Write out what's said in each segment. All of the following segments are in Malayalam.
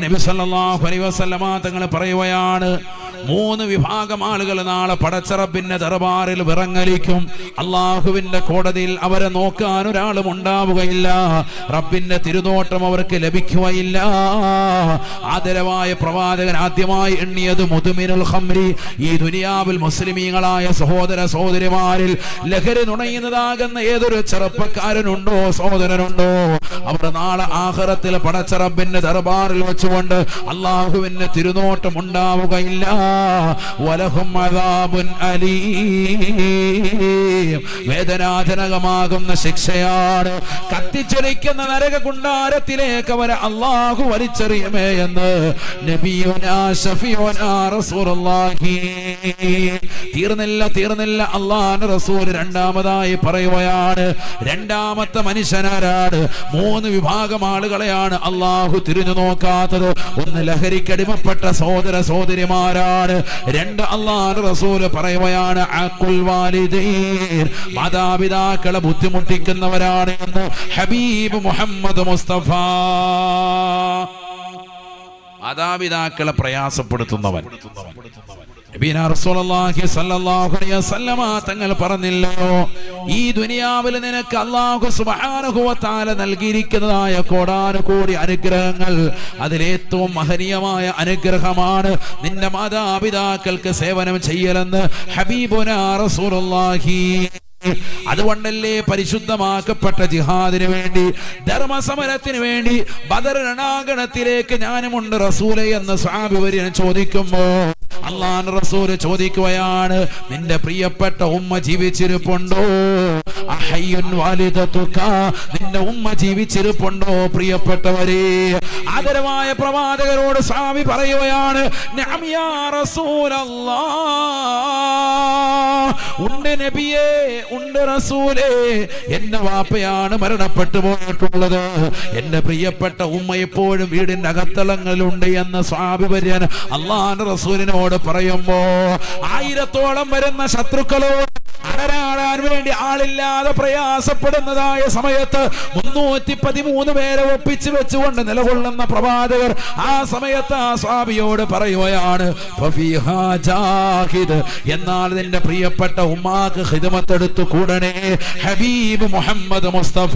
നബി സല്ലല്ലാഹു അലൈഹി വസല്ലമ തങ്ങൾ പറയുകയാണ്, 3 വിഭാഗം ആളുകൾ നാളെ പടച്ചറബിന്റെ ദർബാറിൽ വിറങ്ങലിക്കും. അള്ളാഹുവിന്റെ കോടതിയിൽ അവരെ നോക്കാൻ ഒരാളും ഉണ്ടാവുകയില്ല. റബ്ബിന്റെ തിരുനോട്ടം അവർക്ക് ലഭിക്കുകയില്ല. ആദരവായ പ്രവാചകൻ ആദ്യമായി എണ്ണിയത് മുദ്മിനുൽ ഖംരി. ഈ ദുനിയാവിൽ മുസ്ലിമീങ്ങളായ സഹോദര സഹോദരിമാരിൽ ലഹരി നുണയുന്നതാകുന്ന ഏതൊരു ചെറുപ്പക്കാരനുണ്ടോ, സഹോദരനുണ്ടോ, അവർ നാളെ ആഖിറത്തിൽ പടച്ചറബിന്റെ ദർബാറിൽ വെച്ചുകൊണ്ട് അള്ളാഹുവിന്റെ തിരുനോട്ടം ഉണ്ടാവുകയില്ല. വലഹും അദാബുൻ അലീം, വേദനാജനകമാകുന്ന ശിക്ഷയാണ്. കത്തിച്ചൊലിക്കുന്ന നരക കുണ്ടാരത്തിലേക്ക് അവരെ അള്ളാഹു വലിച്ചെറിയുമേ എന്ന് നബിയുനാ ശഫീഉനാ റസൂലുള്ളാഹി. തീർന്നില്ല അള്ളാഹുവിന്റെ റസൂൽ രണ്ടാമതായി പറയുകയാണ്. രണ്ടാമത്തെ മനുഷ്യനാരാണ്? 3 വിഭാഗം ആളുകളെയാണ് അള്ളാഹു തിരിഞ്ഞു നോക്കാത്തത്. ഒന്ന് ലഹരിക്കടിമപ്പെട്ട സഹോദര സഹോദരിമാരാണ്. 2 അള്ളാഹുവിന്റെ റസൂൽ പറയുകയാണ് അഖുൽ വാലിദൈൻ, മാതാപിതാക്കളെ ബുദ്ധിമുട്ടിക്കുന്നവരാണ് എന്ന് ഹബീബ് മുഹമ്മദ് മുസ്തഫ. മാതാപിതാക്കളെ പ്രയാസപ്പെടുത്തുന്നവൻ. തങ്ങൾ പറഞ്ഞില്ലയോ, ഈ ദുനിയാവിൽ നിനക്ക് അല്ലാഹു സുബ്ഹാനഹു വ തആല നൽകിയിരിക്കുന്നതായ കോടാനുകോടി അനുഗ്രഹങ്ങൾ, അതിലേറ്റവും മഹനീയമായ അനുഗ്രഹമാണ് നിന്റെ മാതാപിതാക്കൾക്ക് സേവനം ചെയ്യലെന്ന് ഹബീബുനാ റസൂലുള്ളാഹി. അതുകൊണ്ടല്ലേ പരിശുദ്ധമാക്കപ്പെട്ട ജിഹാദിന് വേണ്ടി, ധർമ്മസമരത്തിന് വേണ്ടി ബദർ രണാങ്കണത്തിലേക്ക് ഞാനുമുണ്ട് റസൂലേ എന്ന് സ്വഹാബി വര്യൻ ചോദിക്കുമ്പോ അല്ലാഹുവിന്റെ റസൂല് ചോദിക്കുകയാണ്, നിന്റെ പ്രിയപ്പെട്ട ഉമ്മ ജീവിച്ചിരിപ്പുണ്ടോ? അഹയ്യുൻ വാലിദതുക, നിന്റെ ഉമ്മ ജീവിച്ചിരിപ്പുണ്ടോ? പ്രിയപ്പെട്ടവരെ, ആദരവായ പ്രവാചകരോട് സ്വഹാബി പറയുകയാണ്, നഅം യാ റസൂലല്ലാഹ്, ഉണ്ട് നബിയേ, ഉണ്ട് റസൂലേ, എന്റെ വാപ്പയാണ് മരണപ്പെട്ടു പോയിട്ടുള്ളത്, എന്റെ പ്രിയപ്പെട്ട ഉമ്മ എപ്പോഴും വീടിന്റെ അകത്തളങ്ങളിലുണ്ട് എന്ന് സ്വഹാബി വര്യൻ അല്ലാഹുവിന്റെ റസൂലിനോട് പറയുമ്പോ 1000-ഓളം വരുന്ന ശത്രുക്കളോട് അടരാടാൻ വേണ്ടി ആളില്ലാതെ പ്രയാസപ്പെടുന്നതായ സമയത്ത് 313 പേരെ ഒപ്പിച്ചു വെച്ചുകൊണ്ട് നിലകൊള്ളുന്ന പ്രവാചകർ ആ സമയത്ത് ആ സ്വഹാബിയോട് പറയുകയാണ്, ഫഫീഹാ ജാഹിദ്, എന്നാൽ നിന്റെ പ്രിയപ്പെട്ട ഉമ്മാക്ക് ഖിദ്മത്ത് എടുത്തു കൂടണേ. ഹബീബ് മുഹമ്മദ് മുസ്തഫ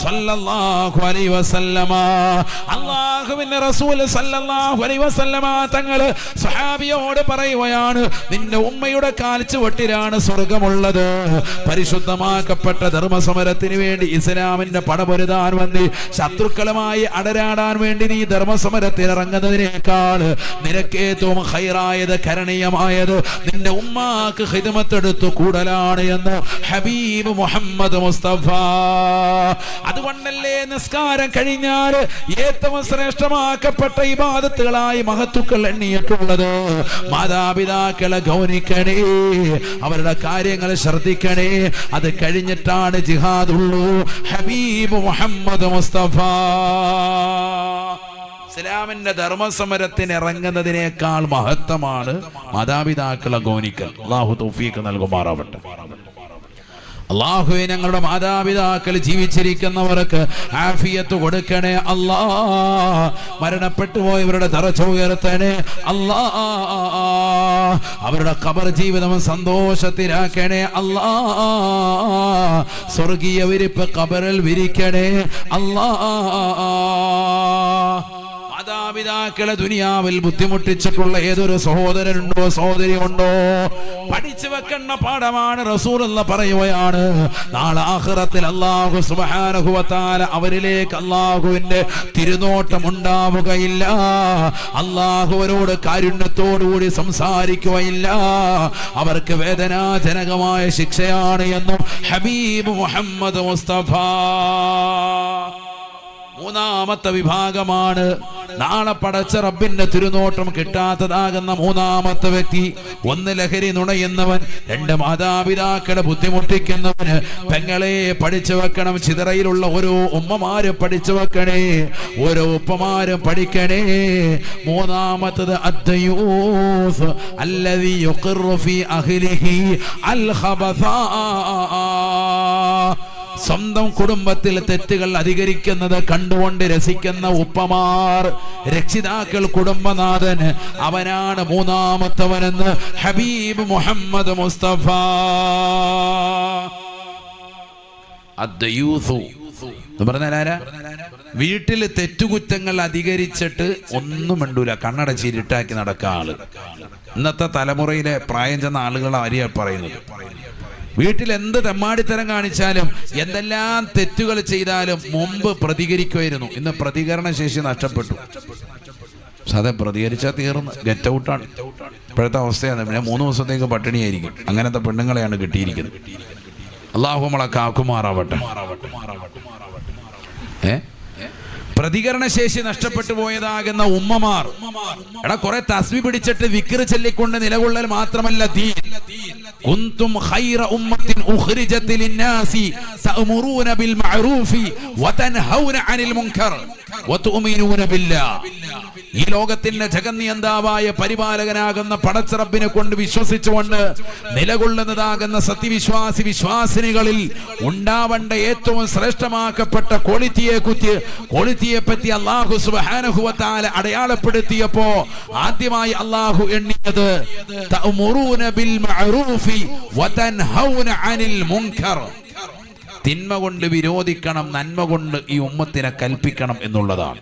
സല്ലല്ലാഹു അലൈഹി വസല്ലമ, അല്ലാഹുവിന്റെ റസൂൽ സല്ലല്ലാഹു അലൈഹി വസല്ലമ തങ്ങൾ സ്വഹാബിയോട് പറയുകയാണ്, നിന്റെ ഉമ്മയുടെ കാൽച്ചുവട്ടിലാണ് സ്വർഗമുള്ളത്. പരിശുദ്ധമാക്കപ്പെട്ട ധർമ്മസമരത്തിന് വേണ്ടി ഇസ്ലാമിന്റെ പടപൊരുതാൻ വന്നി ശത്രുക്കളുമായി അടരാടാൻ വേണ്ടി നീ ധർമ്മസമരത്തിൽ ഇറങ്ങുന്നതിനേക്കാൾ നിനക്ക് ഏറ്റവും ഖൈറായത്, കരണീയമായത് നിന്റെ ഉമ്മാക്ക് ഖിദ്മത്ത് എടുത്തു കൂടലാണ് എന്ന് ഹബീബ് മുഹമ്മദ് മുസ്തഫ. അതുകൊണ്ടല്ലേ നിസ്കാരം കഴിഞ്ഞാൽ ഏറ്റവും ശ്രേഷ്ഠമാക്കപ്പെട്ട ഇബാദത്തുകളായി മഹത്തുക്കൾ എണ്ണിയിട്ടുള്ളത്. മാതാപിതാക്കളെ ഗൗനിക്കണേ, അവരുടെ കാര്യങ്ങൾ ശ്രദ്ധിക്കണേ, അത് കഴിഞ്ഞിട്ടാണ് ജിഹാദുള്ളൂ. ഹബീബ് മുഹമ്മദ് മുസ്തഫ. ഇസ്ലാമിന്റെ ധർമ്മസമരത്തിന് ഇറങ്ങുന്നതിനേക്കാൾ മഹത്വമാണ് മാതാപിതാക്കളെ ഗൗനിക്കൽ. അല്ലാഹു തൗഫീഖ് നൽകുമാറാവട്ടെ. അല്ലാഹുവേ, ഞങ്ങളുടെ മാതാപിതാക്കൾ ജീവിച്ചിരിക്കുന്നവർക്ക് ആഫിയത്ത് കൊടുക്കണേ അല്ലാ. മരണപ്പെട്ടു പോയവരുടെ ദറജ ഉയർത്തണേ അല്ലാ. അവരുടെ ഖബർ ജീവിതം സന്തോഷത്തിലാക്കണേ അല്ലാ. സ്വർഗീയ വിരിപ്പ് ഖബറിൽ വിരിക്കണേ അല്ലാ. മാതാപിതാക്കളെ ദുനിയാവിൽ ബുദ്ധിമുട്ടിച്ചിട്ടുള്ള ഏതൊരു സഹോദരനുണ്ടോ, സഹോദരിയുണ്ടോ, പഠിച്ചു വെക്കേണ്ട പാഠമാണ്. റസൂലുള്ളാഹി പറയുകയാണ്, നാളെ ആഖിറത്തിൽ അല്ലാഹു സുബ്ഹാനഹു വ തആല അവരിലേക്ക് അല്ലാഹുവിന്റെ തിരുനോട്ടം ഉണ്ടാവുകയില്ല. അല്ലാഹു അവരോട് കാരുണ്യത്തോടുകൂടി സംസാരിക്കുകയില്ല. അവർക്ക് വേദനാജനകമായ ശിക്ഷയാണ് എന്നും ഹബീബ് മുഹമ്മദ് മുസ്തഫ. മൂന്നാമത്തെ വിഭാഗമാണ് നാളെ പടച്ച റബ്ബിന്റെ തിരുനോട്ടം കിട്ടാത്തതാകുന്ന മൂന്നാമത്തെ വ്യക്തി. 1 ലഹരി നുണയുന്നവൻ, 2 മാതാപിതാക്കളെ ബുദ്ധിമുട്ടിക്കുന്നവന്. പെങ്ങളെ പഠിച്ചു വെക്കണം, ചിതറയിലുള്ള ഓരോ ഉമ്മമാരും പഠിച്ചു വെക്കണേ, ഓരോ ഉപ്പമാരും പഠിക്കണേ. മൂന്നാമത്തത് അദ്ദയൂസ് അല്ലദീ യുഖിറു ഫീ അഹ്ലിഹി അൽ ഖബസാ. സ്വന്തം കുടുംബത്തിൽ തെറ്റുകൾ അധികരിക്കുന്നത് കണ്ടുകൊണ്ട് രസിക്കുന്ന ഉപ്പമാർ, രക്ഷിതാക്കൾ, കുടുംബനാഥൻ, അവനാണ് മൂന്നാമത്തവനെന്ന് ഹബീബ് മുഹമ്മദ് മുസ്തഫ. പറഞ്ഞാലാരാ? വീട്ടിൽ തെറ്റുകുറ്റങ്ങൾ അധികരിച്ചിട്ട് ഒന്നും മിണ്ടൂല, കണ്ണടച്ചിരുട്ടാക്കി നടക്കുക ആള്. ഇന്നത്തെ തലമുറയിലെ പ്രായം ചെന്ന ആളുകൾ ആരെയാ പറയുന്നത്? വീട്ടിൽ എന്ത് തെമ്മാടിത്തരം കാണിച്ചാലും എന്തെല്ലാം തെറ്റുകൾ ചെയ്താലും മുമ്പ് പ്രതികരിക്കുമായിരുന്നു. ഇന്ന് പ്രതികരണ ശേഷി നഷ്ടപ്പെട്ടു. സാധാ പ്രതികരിച്ചാൽ തീർന്ന് ഗെറ്റ് ഔട്ടാണ് ഇപ്പോഴത്തെ അവസ്ഥയാണ്. പിന്നെ 3 ദിവസത്തേക്ക് പട്ടിണിയായിരിക്കും. അങ്ങനത്തെ പെണ്ണുങ്ങളെയാണ് കിട്ടിയിരിക്കുന്നത്. അല്ലാഹു നമ്മളെ കാക്കുമാറാവട്ടെ. പ്രതികരണശേഷി നഷ്ടപ്പെട്ടു പോയതാകുന്ന ഉമ്മമാർ, എടാ കുറെ തസ്ബീഹ് പിടിച്ചിട്ട് വിക്ർ ചൊല്ലിക്കൊണ്ട് നിലകൊള്ളൽ മാത്രമല്ല ദീൻ. കുന്തും ഖൈറ ഉമ്മത്തിൻ ഉഖ്രിജത് ലിന്നാസി തഅമുറൂന ബിൽ മഅറൂഫി വതൻഹൗന അനിൽ മുൻകർ വതുഅ്മിനൂന ബില്ലാഹ്. ഈ ലോകത്തിന്റെ ജഗന്നിയന്താവായ പരിപാലകനാകുന്ന പടച്ച റബ്ബിനെ കൊണ്ട് വിശ്വസിച്ചുകൊണ്ട് നിലകൊള്ളുന്നതാകുന്ന സത്യവിശ്വാസി വിശ്വാസിനികളിൽ ഉണ്ടാവേണ്ട ഏറ്റവും ശ്രേഷ്ഠമാക്കപ്പെട്ട ക്വാളിറ്റിയെ പറ്റി അല്ലാഹു സുബ്ഹാനഹു വ തആല അടയാളപ്പെടുത്തിയപ്പോ ആദ്യമായി അല്ലാഹു എണ്ണിയത് തഅമുറൂന ബിൽ മഅറൂഫി വതൻഹൗന അനിൽ മുൻകർ. തിന്മ കൊണ്ട് വിരോധിക്കണം, നന്മ കൊണ്ട് ഈ ഉമ്മത്തിനെ കൽപ്പിക്കണം എന്നുള്ളതാണ്.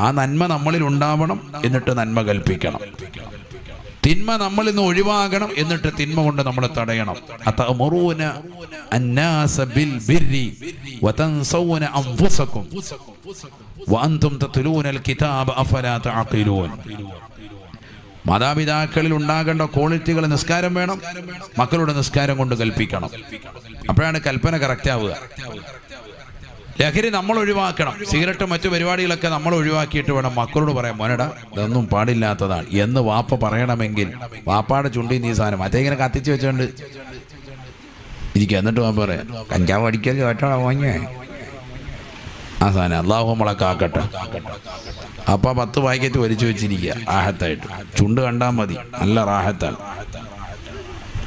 ആ നന്മ നമ്മളിൽ ഉണ്ടാവണം, എന്നിട്ട് നന്മ കൽപ്പിക്കണം. തിന്മ നമ്മളിൽ നിന്ന് ഒഴിവാകണം, എന്നിട്ട് തിന്മ കൊണ്ട് നമ്മളെ തടയണം. അതഅമുറൂന അന്നാസ ബിൽ ബിർരി വതൻസൗന അൻഫുസകും വഅൻതും തത്ലൂനൽ കിതാബ അഫലാ തഅഖിലൂൻ. മാതാപിതാക്കളിൽ ഉണ്ടാകേണ്ട ക്വാളിറ്റികൾ, നിസ്കാരം വേണം, മക്കളുടെ നിസ്കാരം കൊണ്ട് കൽപ്പിക്കണം. അപ്പോഴാണ് കൽപ്പന കറക്റ്റ് ആവുക. ലഹരി നമ്മൾ ഒഴിവാക്കണം. സിഗരറ്റും മറ്റു പരിപാടികളൊക്കെ നമ്മൾ ഒഴിവാക്കിയിട്ട് വേണം മക്കളോട് പറയാം, മോനടാ ഇതൊന്നും പാടില്ലാത്തതാണ് എന്ന് വാപ്പ പറയണമെങ്കിൽ വാപ്പാടെ ചുണ്ടി നീ സാധനം മറ്റേ ഇങ്ങനെ കത്തിച്ച് വെച്ചോണ്ട് ഇരിക്കുക. എന്നിട്ട് വാപ്പ പറയാം കഞ്ചാവ് അടിക്കൽ കേട്ടോ മോഞ്ഞേ ആ സാധനം. അല്ലാഹു നമ്മളെ കാക്കട്ടെ. അപ്പ 10 പാക്കറ്റ് വലിച്ചു വെച്ചിരിക്കുക റാഹത്തായിട്ട്. ചുണ്ട് കണ്ടാൽ മതി, നല്ല റാഹത്താണ്.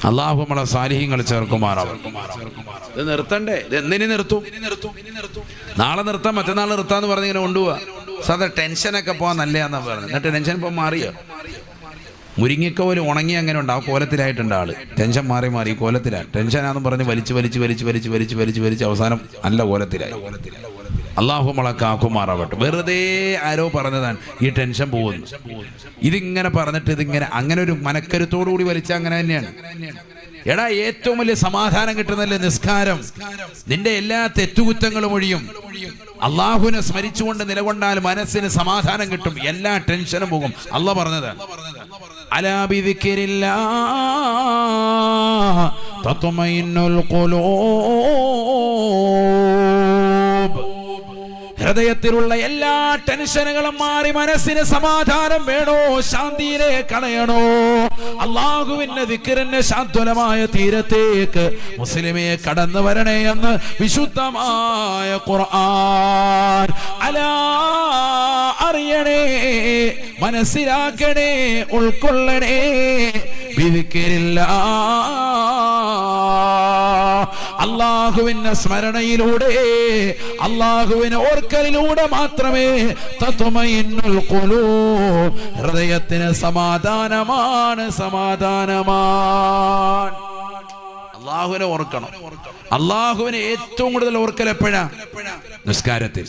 അല്ലാഹു നമ്മളെ സാലിഹ്യങ്ങൾ ചേർക്കുമാറാവും. ഇത് നിർത്തണ്ടേ? ഇത് എന്തിനു നിർത്തും? നാളെ നിർത്താം, മറ്റന്നാൾ നിർത്താന്ന് പറഞ്ഞിങ്ങനെ കൊണ്ടുപോവാ. സാധാ ടെൻഷനൊക്കെ പോവാൻ നല്ലതാന്നാ പറഞ്ഞത്. എന്നിട്ട് ടെൻഷൻ ഇപ്പം മാറിയോ? മുരിങ്ങിക്കോല് ഉണങ്ങി അങ്ങനെ ഉണ്ട്, ആ കോലത്തിലായിട്ടുണ്ട് ആള്. ടെൻഷൻ മാറി മാറി കോലത്തിലാണ്. ടെൻഷനാന്ന് പറഞ്ഞ് വലിച്ച് അവസാനം നല്ല കോലത്തിലായി. അല്ലാഹു നമ്മളെ കാക്കുമാറാവട്ടെ. വെറുതെ ആരോ പറഞ്ഞതാണ് ഈ ടെൻഷൻ പോകുന്നു. ഇതിങ്ങനെ പറഞ്ഞിട്ട് ഇതിങ്ങനെ അങ്ങനെ ഒരു മനക്കരുത്തോടു കൂടി വലിച്ച അങ്ങനെ തന്നെയാണ്. എടാ ഏറ്റവും വലിയ സമാധാനം കിട്ടുന്നല്ലേ നിസ്കാരം. നിന്റെ എല്ലാ തെറ്റുകുറ്റങ്ങളും ഒഴിയും. അള്ളാഹുവിനെ സ്മരിച്ചുകൊണ്ട് നിലകൊണ്ടാൽ മനസ്സിന് സമാധാനം കിട്ടും, എല്ലാ ടെൻഷനും പോകും. അല്ലാഹു പറഞ്ഞത് അലാ ബിദിക്രില്ലാഹ് തത്മഇന്നുൽ ഖുലൂബ്. ഹൃദയത്തിലുള്ള എല്ലാ ടെൻഷനുകളും മാറി മനസ്സിന് സമാധാനം വേണോ, ശാന്തിയിലേക്ക് അണയണോ, അള്ളാഹുവിന്റെ ദിക്റിന്റെ ശാന്തമായ തീരത്തേക്ക് മുസ്ലിമേ കടന്നു വരണേ എന്ന് വിശുദ്ധമായ ഖുർആൻ. അലാ അറിയണേ, മനസ്സിലാക്കണേ, ഉൾക്കൊള്ളണേ. അള്ളാഹുവിന്റെ സ്മരണയിലൂടെ, അള്ളാഹുവിനെ ഓർക്കലിലൂടെ മാത്രമേ തത്മഇന്നുൽ ഖുലൂബ്, ഹൃദയത്തിന് സമാധാനമാണ്. അള്ളാഹുവിനെ ഓർക്കണം. അള്ളാഹുവിനെ ഏറ്റവും കൂടുതൽ ഓർക്കൽ എപ്പോഴാ? നിസ്കാരത്തിൽ.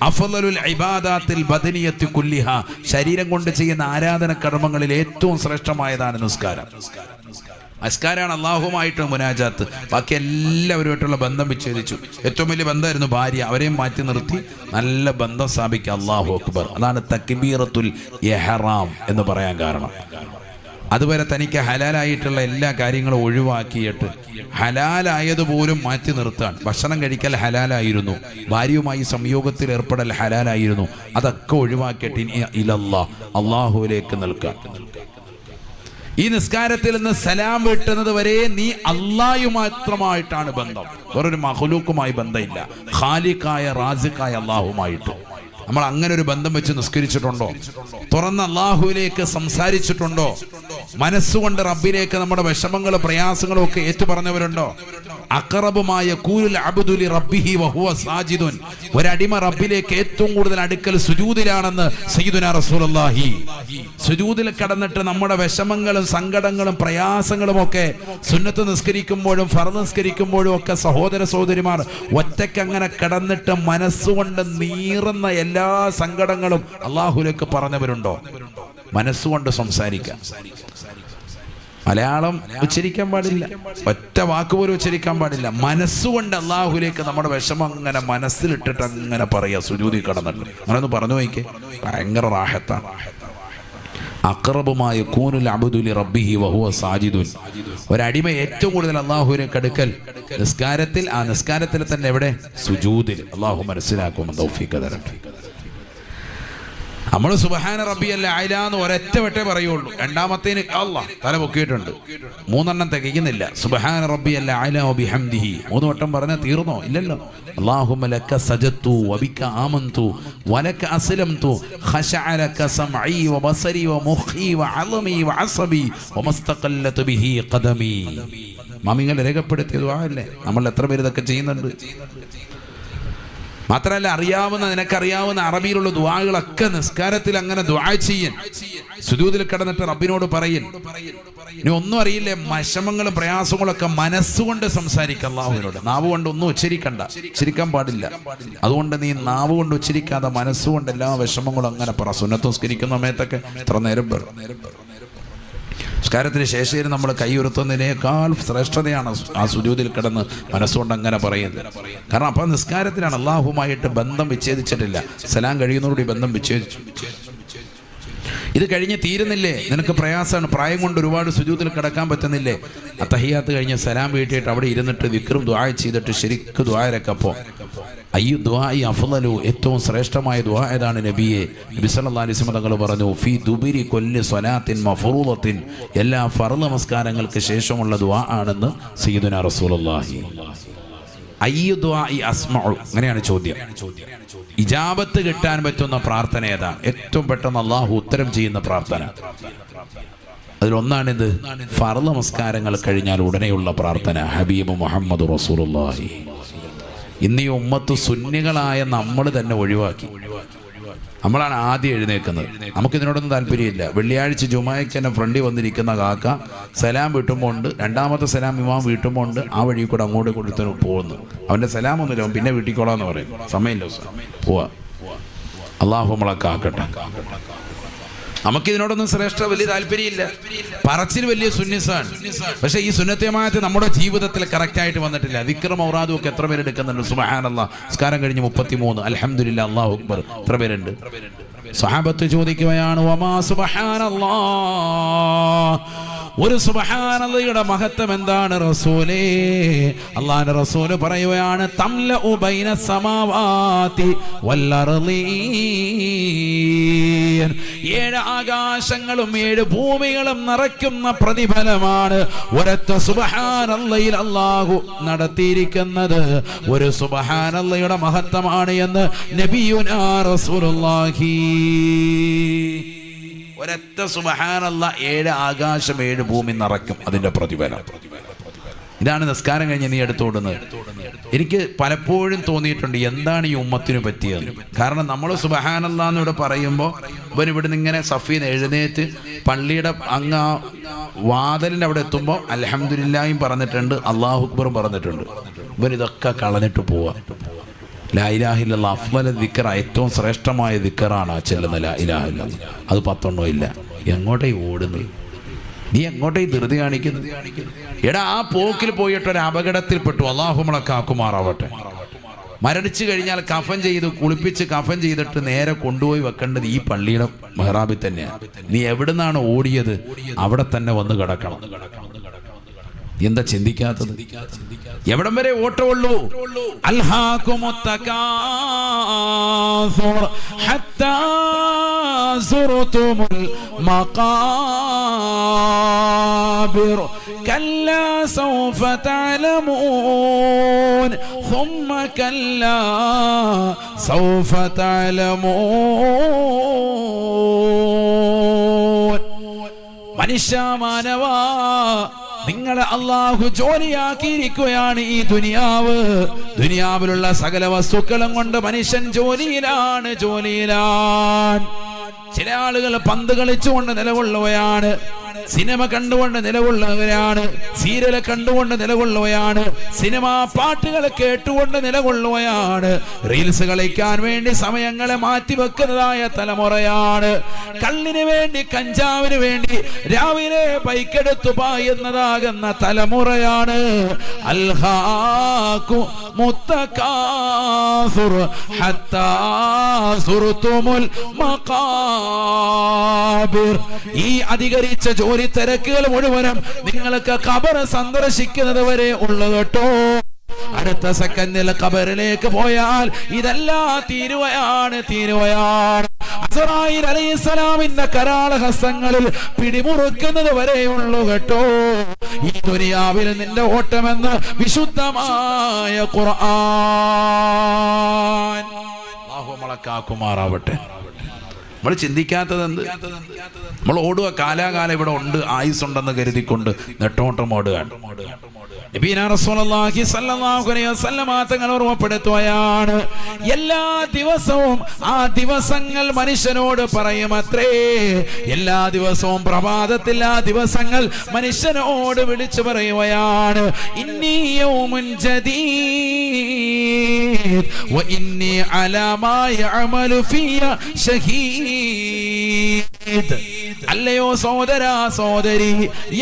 അഫ്ളലുൽ ഇബാദാത്തിൽ ബദനിയത്തി കുല്ലിഹ, ശരീരം കൊണ്ട് ചെയ്യുന്ന ആരാധന കർമ്മങ്ങളിൽ ഏറ്റവും ശ്രേഷ്ഠമായതാണ് നിസ്കാരം. നിസ്കാരമാണ് അള്ളാഹുമായിട്ട് മുനാജാത്ത്. ബാക്കി എല്ലാവരുമായിട്ടുള്ള ബന്ധം വിച്ഛേദിച്ചു. ഏറ്റവും വലിയ ബന്ധമായിരുന്നു ഭാര്യ, അവരെയും മാറ്റി നിർത്തി നല്ല ബന്ധം സ്ഥാപിക്കുക. അല്ലാഹു അക്ബർ. അതാണ് തക്ബീറത്തുൽ ഇഹ്റാം എന്ന് പറയാൻ കാരണം. അതുവരെ തനിക്ക് ഹലാലായിട്ടുള്ള എല്ലാ കാര്യങ്ങളും ഒഴിവാക്കിയിട്ട് ഹലാലായതുപോലും മാറ്റി നിർത്താൻ. ഭക്ഷണം കഴിക്കൽ ഹലാലായിരുന്നു, ഭാര്യയുമായി സംയോഗത്തിൽ ഏർപ്പെടൽ ഹലാലായിരുന്നു, അതൊക്കെ ഒഴിവാക്കിയിട്ട് ഇനി ഇലല്ലാഹ്, അള്ളാഹുവിലേക്ക് നിൽക്കാൻ. ഈ നിസ്കാരത്തിൽ നിന്ന് സലാം വീട്ടുന്നത് വരെ നീ അല്ലാഹു മാത്രമായിട്ടാണ് ബന്ധം, വേറൊരു മഖ്ലൂക്കുമായി ബന്ധമില്ല. ഖാലിഖായ റാസിഖായ അല്ലാഹുമായിട്ട് നമ്മൾ അങ്ങനെ ഒരു ബന്ധം വെച്ച് നിസ്കരിച്ചിട്ടുണ്ടോ? തുറന്ന അല്ലാഹുവിലേക്ക് സംസാരിച്ചിട്ടുണ്ടോ? മനസ്സുകൊണ്ട് റബ്ബിലേക്ക് നമ്മുടെ വിഷമങ്ങളും പ്രയാസങ്ങളും ഒക്കെ ഏറ്റുപറഞ്ഞവരുണ്ടോ? അഖറബുമായ കൂലുൽ അബ്ദു ലി റബ്ബിഹി വഹുവ സാജിദുൻ, ഒരടിമ റബ്ബിലേക്ക് ഏറ്റവും കൂടുതൽ അടുക്കൽ സുജൂദിലാണെന്ന് സയ്യിദുനാ റസൂലുള്ളാഹി. സുജൂദിൽ കിടന്നിട്ട് നമ്മുടെ വിഷമങ്ങളും സങ്കടങ്ങളും പ്രയാസങ്ങളും ഒക്കെ സുന്നത്ത് നിസ്കരിക്കുമ്പോഴും ഫർദ് നിസ്കരിക്കുമ്പോഴും ഒക്കെ സഹോദര സഹോദരിമാർ ഒറ്റയ്ക്ക് അങ്ങനെ കിടന്നിട്ട് മനസ്സുകൊണ്ട് നീറുന്ന എല്ലാ സങ്കടങ്ങളും അള്ളാഹുലേക്ക് പറഞ്ഞവരുണ്ടോ? മനസ്സുകൊണ്ട് സംസാരിക്കാം. മലയാളം ഉച്ചരിക്കാൻ പാടില്ല, ഒറ്റ വാക്കുപോലും ഉച്ചരിക്കാൻ പാടില്ല. മനസ്സുകൊണ്ട് അള്ളാഹുലേക്ക് നമ്മുടെ വിഷമം അങ്ങനെ മനസ്സിലിട്ടിട്ട് അങ്ങനെ പറയാ സുജൂദിൽ കിടന്നിട്ട്. അങ്ങനെ ഒന്ന് പറഞ്ഞു നോക്കിക്കേ, ഭയങ്കര റാഹത്താണ്. അഖറബുമായ കൂനുൽ അബ്ദു ലി റബ്ബിഹി വഹുവ സാജിദുൻ, ഒരടിമ ഏറ്റവും കൂടുതൽ അള്ളാഹുവിലേക്ക് അടുക്കൽ നിസ്കാരത്തിൽ, ആ നിസ്കാരത്തിൽ തന്നെ എവിടെ? സുജൂദിൽ. അള്ളാഹു മനസ്സിലാക്കും, തൗഫീഖ് തരട്ടെ. നമ്മൾ സുബ്ഹാന റബ്ബിയൽ അഅല എന്ന് ഒരൊറ്റ വട്ടേ പറയുള്ളൂ. രണ്ടാമത്തേന് അല്ലാഹ് തല പൊക്കിയിട്ടുണ്ട്, മൂന്നെണ്ണം തികയ്ക്കുന്നില്ല. സുബ്ഹാന റബ്ബിയൽ അഅല വബിഹംദിഹി 3 വട്ടം പറഞ്ഞാൽ തീർന്നോ? ഇല്ലല്ലോ. അല്ലാഹുമ്മ ലക സജദ്തു വബിക ആമന്തു വലക അസ്ലംതു ഖശഅ ലക സമഈ വബസരി വമുഖി വഅളമി വഅസബി വമസ്തഖല്ലത ബിഹി ഖദമി. മാമിങ്ങൾ രേഖപ്പെടുത്തിയ ദുആ അല്ലേ? നമ്മൾ എത്ര പേര് ഇതൊക്കെ ചെയ്യുന്നുണ്ട്? മാത്രമല്ല, നിനക്കറിയാവുന്ന അറബിയിലുള്ള ദുആകളൊക്കെ നിസ്കാരത്തിൽ അങ്ങനെ ദുആ ചെയ്യൻ, സുജൂദിൽ കിടന്നിട്ട് റബ്ബിനോട് പറയൻ. ഇനി ഒന്നും അറിയില്ലേ, വിഷമങ്ങളും പ്രയാസങ്ങളൊക്കെ മനസ്സുകൊണ്ട് സംസാരിക്കുക അല്ലാഹുവിനോട്. നാവ് കൊണ്ട് ഒന്നും ഉച്ചരിക്കാൻ പാടില്ല. അതുകൊണ്ട് നീ നാവ് കൊണ്ട് ഉച്ചരിക്കാതെ മനസ്സുകൊണ്ട് എല്ലാ വിഷമങ്ങളും അങ്ങനെ പറ. സുന്നത്ത് നിസ്കരിക്കുന്ന സമയത്തൊക്കെ ഇത്ര നേരം നിസ്കാരത്തിന് ശേഷം നമ്മൾ കൈ ഉയർത്തുന്നതിനേക്കാൾ ശ്രേഷ്ഠതയാണ് ആ സുജൂദിൽ കിടന്ന് മനസ്സുകൊണ്ട് അങ്ങനെ പറയുന്നത്. കാരണം അപ്പം നിസ്കാരത്തിലാണ്, അള്ളാഹുമായിട്ട് ബന്ധം വിച്ഛേദിച്ചിട്ടില്ല. സലാം കഴിയുന്നതോടുകൂടി ബന്ധം വിച്ഛേദിച്ചു. ഇത് കഴിഞ്ഞ് തീരുന്നില്ലേ? നിനക്ക് പ്രയാസമാണ്, പ്രായം കൊണ്ട് ഒരുപാട് സുജൂദിൽ കിടക്കാൻ പറ്റുന്നില്ലേ? അത്തഹിയാത്ത് കഴിഞ്ഞ് സലാം വീട്ടിയിട്ട് അവിടെ ഇരുന്നിട്ട് ദിക്റും ദുആ ചെയ്തിട്ട് ശരിക്ക് ദുആരക്കപ്പോ അയ്യു ദുആഇ അഫ്ളലു, ഏറ്റവും ശ്രേഷ്ഠമായ ദുആ ഏതാണ് നബിയെ? നബി സല്ലല്ലാഹു അലൈഹി വസല്ലം തങ്ങൾ പറഞ്ഞു, ഫീ ദുബിരി കുല്ലി സ്വലാത്തിൻ മഫ്റൂളത്തിൻ, എല്ലാ ഫർള് നമസ്കാരങ്ങൾക്ക് ശേഷമുള്ള ദുആ ആണെന്ന് സയ്യിദുനാ റസൂലുള്ളാഹി. അയ്യു ദുആഇ അസ്മഉ, അങ്ങനെയാണ് ചോദ്യം. ഇജാബത്ത് കിട്ടാൻ പറ്റുന്ന പ്രാർത്ഥന ഏതാണ്? ഏറ്റവും പെട്ടെന്ന് അള്ളാഹു ഉത്തരം ചെയ്യുന്ന പ്രാർത്ഥന അതിലൊന്നാണിത്. ഫർള് നമസ്കാരങ്ങൾ കഴിഞ്ഞാൽ ഉടനെയുള്ള പ്രാർത്ഥന. ഹബീബ് മുഹമ്മദ് റസൂലുള്ളാഹി. ഇന്ന് ഈ ഉമ്മത്ത് സുന്നികളായ നമ്മൾ തന്നെ ഒഴിവാക്കി. നമ്മളാണ് ആദ്യം എഴുന്നേൽക്കുന്നത്. നമുക്കിതിനോടൊന്നും താല്പര്യമില്ല. വെള്ളിയാഴ്ച ജുമായ്ക്ക് തന്നെ ഫ്രണ്ടിൽ വന്നിരിക്കുന്ന കാക്ക സലാം വീട്ടുമ്പോൾ ഉണ്ട്, രണ്ടാമത്തെ സലാം ഇമാം വീട്ടുമ്പോൾ ഉണ്ട്, ആ വഴി കൂടെ അങ്ങോട്ട് കൊടുത്തു പോകുന്നു. അവൻ്റെ സലാമൊന്നുമില്ല, അവൻ പിന്നെ വീട്ടിക്കോളാന്ന് പറയും. സമയമില്ല, പോവാ. അള്ളാഹു നമ്മളെ കാക്കട്ടെ. നമുക്കിതിനോടൊന്നും ശ്രേഷ്ഠ വലിയ താല്പര്യമില്ല. പറച്ചിൽ വലിയ സുന്നിസാണ്, പക്ഷെ ഈ സുന്നത്തമായിട്ട് നമ്മുടെ ജീവിതത്തിൽ കറക്റ്റായിട്ട് വന്നിട്ടില്ല. ദിക്ർ ഔറാദും ഒക്കെ എത്ര പേരെടുക്കുന്നുണ്ട്? സുബ്ഹാനല്ലാഹ്, നിസ്കാരം കഴിഞ്ഞ് 33, അൽഹംദുലില്ലാഹ്, അല്ലാഹു അക്ബർ, എത്ര പേരുണ്ട്? സ്വഹാബത്ത് ചോദിക്കുകയാണ്, വമാ സുബ്ഹാനല്ലാഹ്, ഒരു സുബ്ഹാനല്ലാഹയുടെ മഹത്വം എന്താണ് റസൂലേ? അല്ലാഹുവിന്റെ റസൂൽ പറയുകയാണ്, തംലഉ ബൈന സമാവാതി വൽ അർളീൻ, 7 ആകാശങ്ങളും 7 ഭൂമികളും നിറയ്ക്കുന്ന പ്രതിഫലമാണ് ഒരൊറ്റ സുബ്ഹാനല്ലാഹയിൽ അല്ലാഹു നടത്തിയിരിക്കുന്നത്. ഒരു സുബ്ഹാനല്ലാഹയുടെ മഹത്വമാണ് എന്ന് നബിയുനാ റസൂലുള്ളാഹി. ഒരൊറ്റ സുബ്ഹാനല്ലാഹ് 7 ആകാശം 7 ഭൂമി നിറയ്ക്കും, അതിന്റെ പ്രതിഫലം. ഇതാണ് നിസ്കാരം കഴിഞ്ഞ് നീ എടുത്തോടുന്നത്. എനിക്ക് പലപ്പോഴും തോന്നിയിട്ടുണ്ട് എന്താണ് ഈ ഉമ്മത്തിന് പറ്റിയത്. കാരണം നമ്മൾ സുബ്ഹാനല്ലാഹ് എന്നിവിടെ പറയുമ്പോൾ ഇവൻ ഇവിടുന്ന് ഇങ്ങനെ സഫീന്ന് എഴുന്നേറ്റ് പള്ളിയുടെ അങ്ങ് വാതിലിൻ്റെ അവിടെ എത്തുമ്പോൾ അൽഹംദുലില്ലാഹയും പറഞ്ഞിട്ടുണ്ട്, അല്ലാഹു അക്ബറും പറഞ്ഞിട്ടുണ്ട്. ഇവൻ ഇതൊക്കെ കളഞ്ഞിട്ട് പോവാ. ലാ ഇലാഹ ഇല്ലല്ലാഹ് അഫ്ളൽ ദിക്ർ, ഏറ്റവും ശ്രേഷ്ഠമായ ദിക്റാണ് ആ ചെല്ലുന്ന ലാ ഇലാഹ ഇല്ലല്ലാഹ്. അത് 10 ഇല്ല. എങ്ങോട്ടേ ഓടുന്നത്? നീ എങ്ങോട്ടേ ധൃതി കാണിക്കുന്നത്? എടാ, ആ പോക്കിൽ പോയിട്ടൊരു അപകടത്തിൽപ്പെട്ടു. അല്ലാഹു നമ്മളെ കാക്കുമാറാവട്ടെ. മരണിച്ചു കഴിഞ്ഞാൽ കഫൻ ചെയ്ത് കുളിപ്പിച്ച് കഫൻ ചെയ്തിട്ട് നേരെ കൊണ്ടുപോയി വെക്കേണ്ടത് ഈ പള്ളിയുടെ മെഹ്റാബിൽ തന്നെയാണ്. നീ എവിടുന്നാണ് ഓടിയത് അവിടെ തന്നെ വന്ന് കിടക്കണം. എന്താ ചിന്തിക്കാത്തത്? എവിടം വരെ ഓട്ടമുള്ളൂ? അൽഹാകുമുത് തകാസുർ ഹത്താ സുർതുമുൽ മഖാബിർ കല്ലാ സൗഫ തഅലമൂൻ ثم كلا سوف تعلمون. മനുഷ്യ മാനവാ, നിങ്ങളെ അള്ളാഹു ജോലിയാക്കിയിരിക്കുകയാണ്. ഈ ദുനിയാവിലുള്ള സകല വസ്തുക്കളും കൊണ്ട് മനുഷ്യൻ ജോലിയിലാണ്. ചില ആളുകൾ പന്ത് കളിച്ചുകൊണ്ട് നിലകൊള്ളുകയാണ്, സിനിമ കണ്ടുകൊണ്ട് നിലകൊള്ളുകയാണ്, സീരിയല് കണ്ടുകൊണ്ട് നിലകൊള്ളുകയാണ്, സിനിമാ പാട്ടുകൾ കേട്ടുകൊണ്ട് നിലകൊള്ളുകയാണ്, റീൽസ് കളിക്കാൻ വേണ്ടി സമയങ്ങളെ മാറ്റിവെക്കുന്നതായ തലമുറയാണ്. കള്ളിന് വേണ്ടി, കഞ്ചാവിന് വേണ്ടി രാവിലെ ബൈക്കെടുത്തു പായുന്നതാകുന്ന തലമുറയാണ്. അൽഹാഖു മുത്തകാസുർ ഹത്താ സുർതുമുൽ മഖാബിർ. ഈ അധികരിച്ച ജോലി തിരക്കുകൾ മുഴുവനും നിങ്ങൾക്ക് ഖബർ സന്ദർശിക്കുന്നത് വരെ ഉള്ളു കേട്ടോ. അടുത്ത സെക്കൻഡിൽ ഖബറിലേക്ക് പോയാൽ ഇതെല്ലാം തീരുവയാണ്. അസ്റായീൽ അലൈഹിസ്സലാമിന്റെ കരാള ഹസ്തങ്ങളിൽ പിടിമുറുക്കുന്നത് വരെയുള്ളൂ കേട്ടോ ഈ ദുനിയാവിൽ നിന്റെ ഓട്ടമെന്ന് വിശുദ്ധമായ ഖുർആൻ. അല്ലാഹു നമ്മളെ കാക്കുമാറാവട്ടെ. നമ്മൾ ചിന്തിക്കാത്തത് എന്ത്? നമ്മൾ ഓടുക, കാലാകാലം ഇവിടെ ഉണ്ട്, ആയുസുണ്ടെന്ന് കരുതിക്കൊണ്ട് നെട്ടോട്ടം ഓടുകയാണ്. നബീന റസൂലുള്ളാഹി സ്വല്ലല്ലാഹു അലൈഹി വസല്ലം തങ്ങൾ ഓർമ്മപ്പെടുത്തുകയാണ്, എല്ലാ ദിവസവും ആ ദിവസങ്ങൾ മനുഷ്യനോട് പറയുമത്രേ. എല്ലാ ദിവസവും പ്രഭാതത്തിൽ ആ ദിവസങ്ങൾ മനുഷ്യനോട് വിളിച്ചു പറയുകയാണ്, ഇന്നി യൗമുൻ ജദീദ് വ ഇന്നി അലാ മാ യഅമലു ഫിയ ഷഹീദ്. അല്ലയോ സഹോദരാ, സഹോദരി,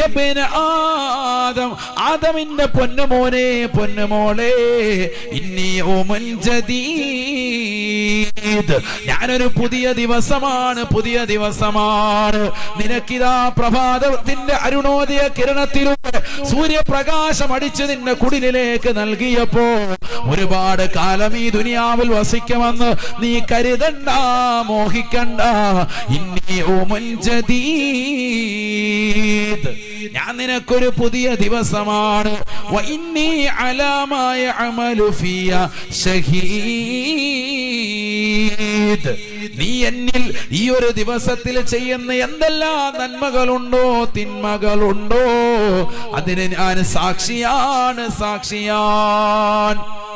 യബ്ന ആദം, ആദമിന്റെ പൊന്നുമോനെ, പൊന്നുമോളെ, ഇന്നി യൗമുൻ ജദീദ്, ഞാനൊരു പുതിയ ദിവസമാണ്. നിനക്കിതാ പ്രഭാതത്തിന്റെ അരുണോദയ കിരണത്തിലൂടെ സൂര്യപ്രകാശം അടിച്ച് നിന്റെ കുടിലിലേക്ക് നൽകിയപ്പോ ഒരുപാട് കാലം ഈ ദുനിയാവിൽ വസിക്കുമെന്ന് നീ കരുതണ്ട, മോഹിക്കണ്ട. ഇന്നി യൗമുൻ ജദീദ്, ഞാൻ നിനക്കൊരു പുതിയ ദിവസമാണ്. വ ഇന്നി അലാ മാ യഅമലു ഫിയ ഷഹീദ്, നീ എന്നിൽ ഈ ഒരു ദിവസത്തിൽ ചെയ്യുന്ന എന്തെല്ലാം നന്മകളുണ്ടോ തിന്മകളുണ്ടോ അതിന് ഞാൻ സാക്ഷിയാണ്.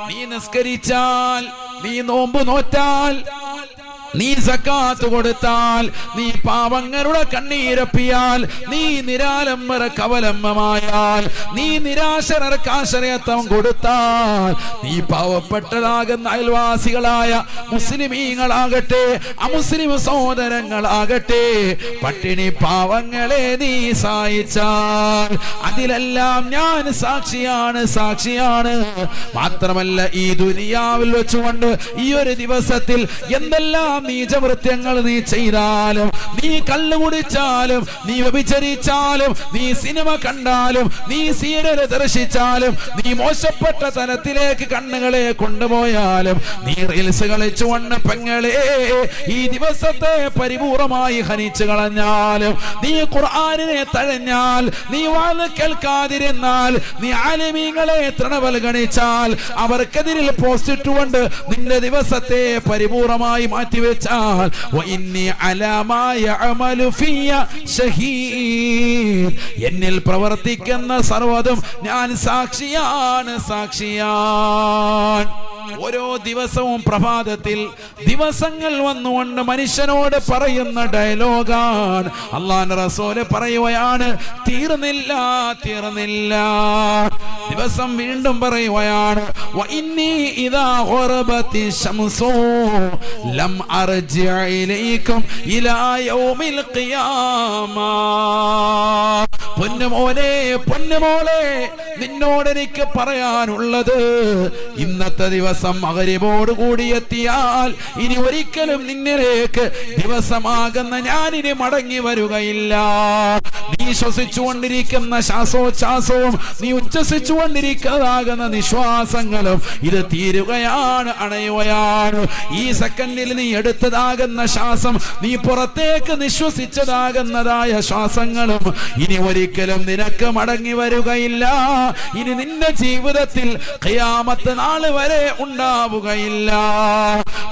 നീ നിസ്കരിച്ചാൽ, നീ നോമ്പ് നോറ്റാൽ, നീ സക്കാത്ത് കൊടുത്താൽ, നീ പാവങ്ങളുടെ കണ്ണീരപ്പിയാൽ, നീ നിരാലംബര കവലംബമായാൽ, നീ നിരാശരർക്ക് ആശ്രയത്വം കൊടുത്താൽ, നീ പാവപ്പെട്ടതാകുന്ന അയൽവാസികളായ മുസ്ലിമീങ്ങളാകട്ടെ അമുസ്ലിം സഹോദരങ്ങളാകട്ടെ പട്ടിണി പാവങ്ങളെ നീ സഹായിച്ചാൽ അതിലെല്ലാം ഞാൻ സാക്ഷിയാണ്. മാത്രമല്ല ഈ ദുനിയാവിൽ വെച്ചുകൊണ്ട് ഈ ഒരു ദിവസത്തിൽ എന്തെല്ലാം നീചവൃത്യങ്ങൾ നീ ചെയ്താലും, നീ കള്ളു കുടിച്ചാലും, നീ വ്യഭിചരിച്ചാലും, നീ സിനിമ കണ്ടാലും, നീ സീരിയൽ ദർശിച്ചാലും, നീ മോശപ്പെട്ട തലത്തിലേക്ക് കണ്ണുകളെ കൊണ്ടുപോയാലും, നീ റീൽസ് കളിച്ചുകൊണ്ട് പെങ്ങളെ ഈ ദിവസത്തെ പരിപൂർണമായി ഹനിച്ചു കളഞ്ഞാലും, നീ ഖുർആനിനെ തഴഞ്ഞാൽ, നീ വാല് കേൾക്കാതിരുന്നാൽ, നീ ആലിമീങ്ങളെ തൃണവൽഗണിച്ചാൽ, അവർക്കെതിരിൽ പോസ്റ്റ് ഇട്ടുകൊണ്ട് നിന്റെ ദിവസത്തെ പരിപൂർണമായി മാറ്റിവെച്ചാൽ, വഇന്നി അലാ മാ യഅമലു ഫിയ ഷഹീദ്, എന്നിൽ പ്രവർത്തിക്കുന്ന സർവ്വതും ഞാൻ സാക്ഷിയാണ്. ഓരോ ദിവസവും പ്രഭാതത്തിൽ ദിവസങ്ങൾ വന്നുകൊണ്ട് മനുഷ്യനോട് പറയുന്ന ഡയലോഗാണ്. അല്ലാഹുവിന്റെ റസൂല് പറയുകയാണ്, തീർന്നില്ല. ദിവസം വീണ്ടും പറയുകയാണ്, വഇന്നി ഇദാ ഖറബത്തി ശംസു ലം അർജി ഇലൈക്കും ഇലാ യൗമിൽ ഖിയാമ. പൊന്നുമോളെ, നിന്നോട് എനിക്ക് പറയാനുള്ളത്, ഇന്നത്തെ ദിവസം മഗ്‌രിബോട് കൂടി എത്തിയാൽ ഇനി ഒരിക്കലും നിന്നിലേക്ക് ദിവസമാകുന്ന ഞാനിനി മടങ്ങി വരുകയില്ല. നീ ശ്വസിച്ചുകൊണ്ടിരിക്കുന്ന ശ്വാസോച്ഛ്വാസവും നീ ഉച്ഛസിച്ചു ശ്വസിച്ചുകൊണ്ടിരിക്കുന്നതാകുന്ന നിശ്വാസങ്ങളും ഇത് തീരുകയാണ്, അണയുകയാണ്. ഈ സെക്കൻഡിൽ നീ എടുത്തതാകുന്ന ശ്വാസം, നീ പുറത്തേക്ക് നിശ്വസിച്ചതാകുന്നതായ ശ്വാസങ്ങളും ഇനി ഒരിക്കലും നിനക്ക് മടങ്ങി വരികയില്ല. ഇനി നിന്റെ ജീവിതത്തിൽ ഖിയാമത്ത് നാൾ വരെ ഉണ്ടാവുകയില്ല.